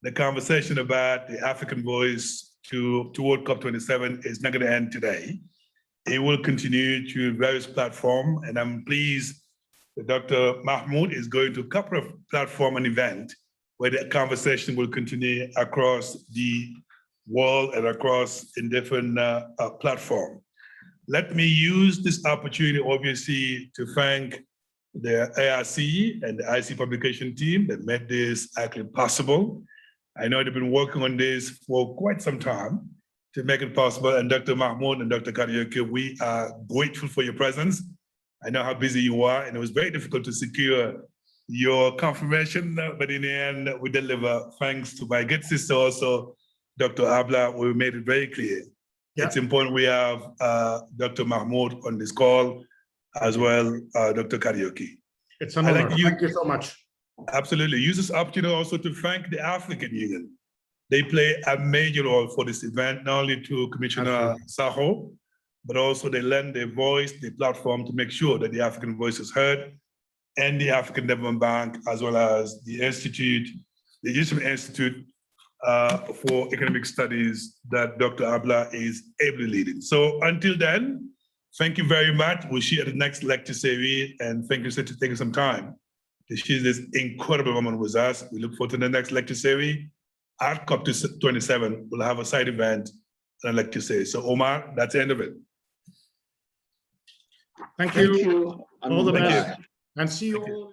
the conversation about the African voice toward COP27 is not going to end today. It will continue through various platforms, and I'm pleased that Dr. Mahmoud is going to a couple of platform and event where the conversation will continue across the world and across in different platforms. Let me use this opportunity, obviously, to thank the ARC and the IC publication team that made this actually possible. I know they've been working on this for quite some time to make it possible. And Dr. Mahmoud and Dr. Karaoke, we are grateful for your presence. I know how busy you are, and it was very difficult to secure your confirmation, but in the end, we deliver. Thanks to my good sister also, Dr. Abla, we made it very clear. Yeah. It's important we have Dr. Mahmoud on this call, as well Dr. Karaoke. It's an honor. Thank you so much. Absolutely. Use this opportunity also to thank the African Union. They play a major role for this event, not only to Commissioner Saho, but also they lend their voice, their platform to make sure that the African voice is heard, and the African Development Bank, as well as the Institute, the Egyptian Institute for Economic Studies that Dr. Abla is ably leading. So until then, thank you very much. We'll see you at the next lecture series, and thank you for taking some time to share this incredible woman with us. We look forward to the next lecture series. At COP27, we'll have a side event and a lecture series. So Omar, that's the end of it. Thank you. All the best. And see you all.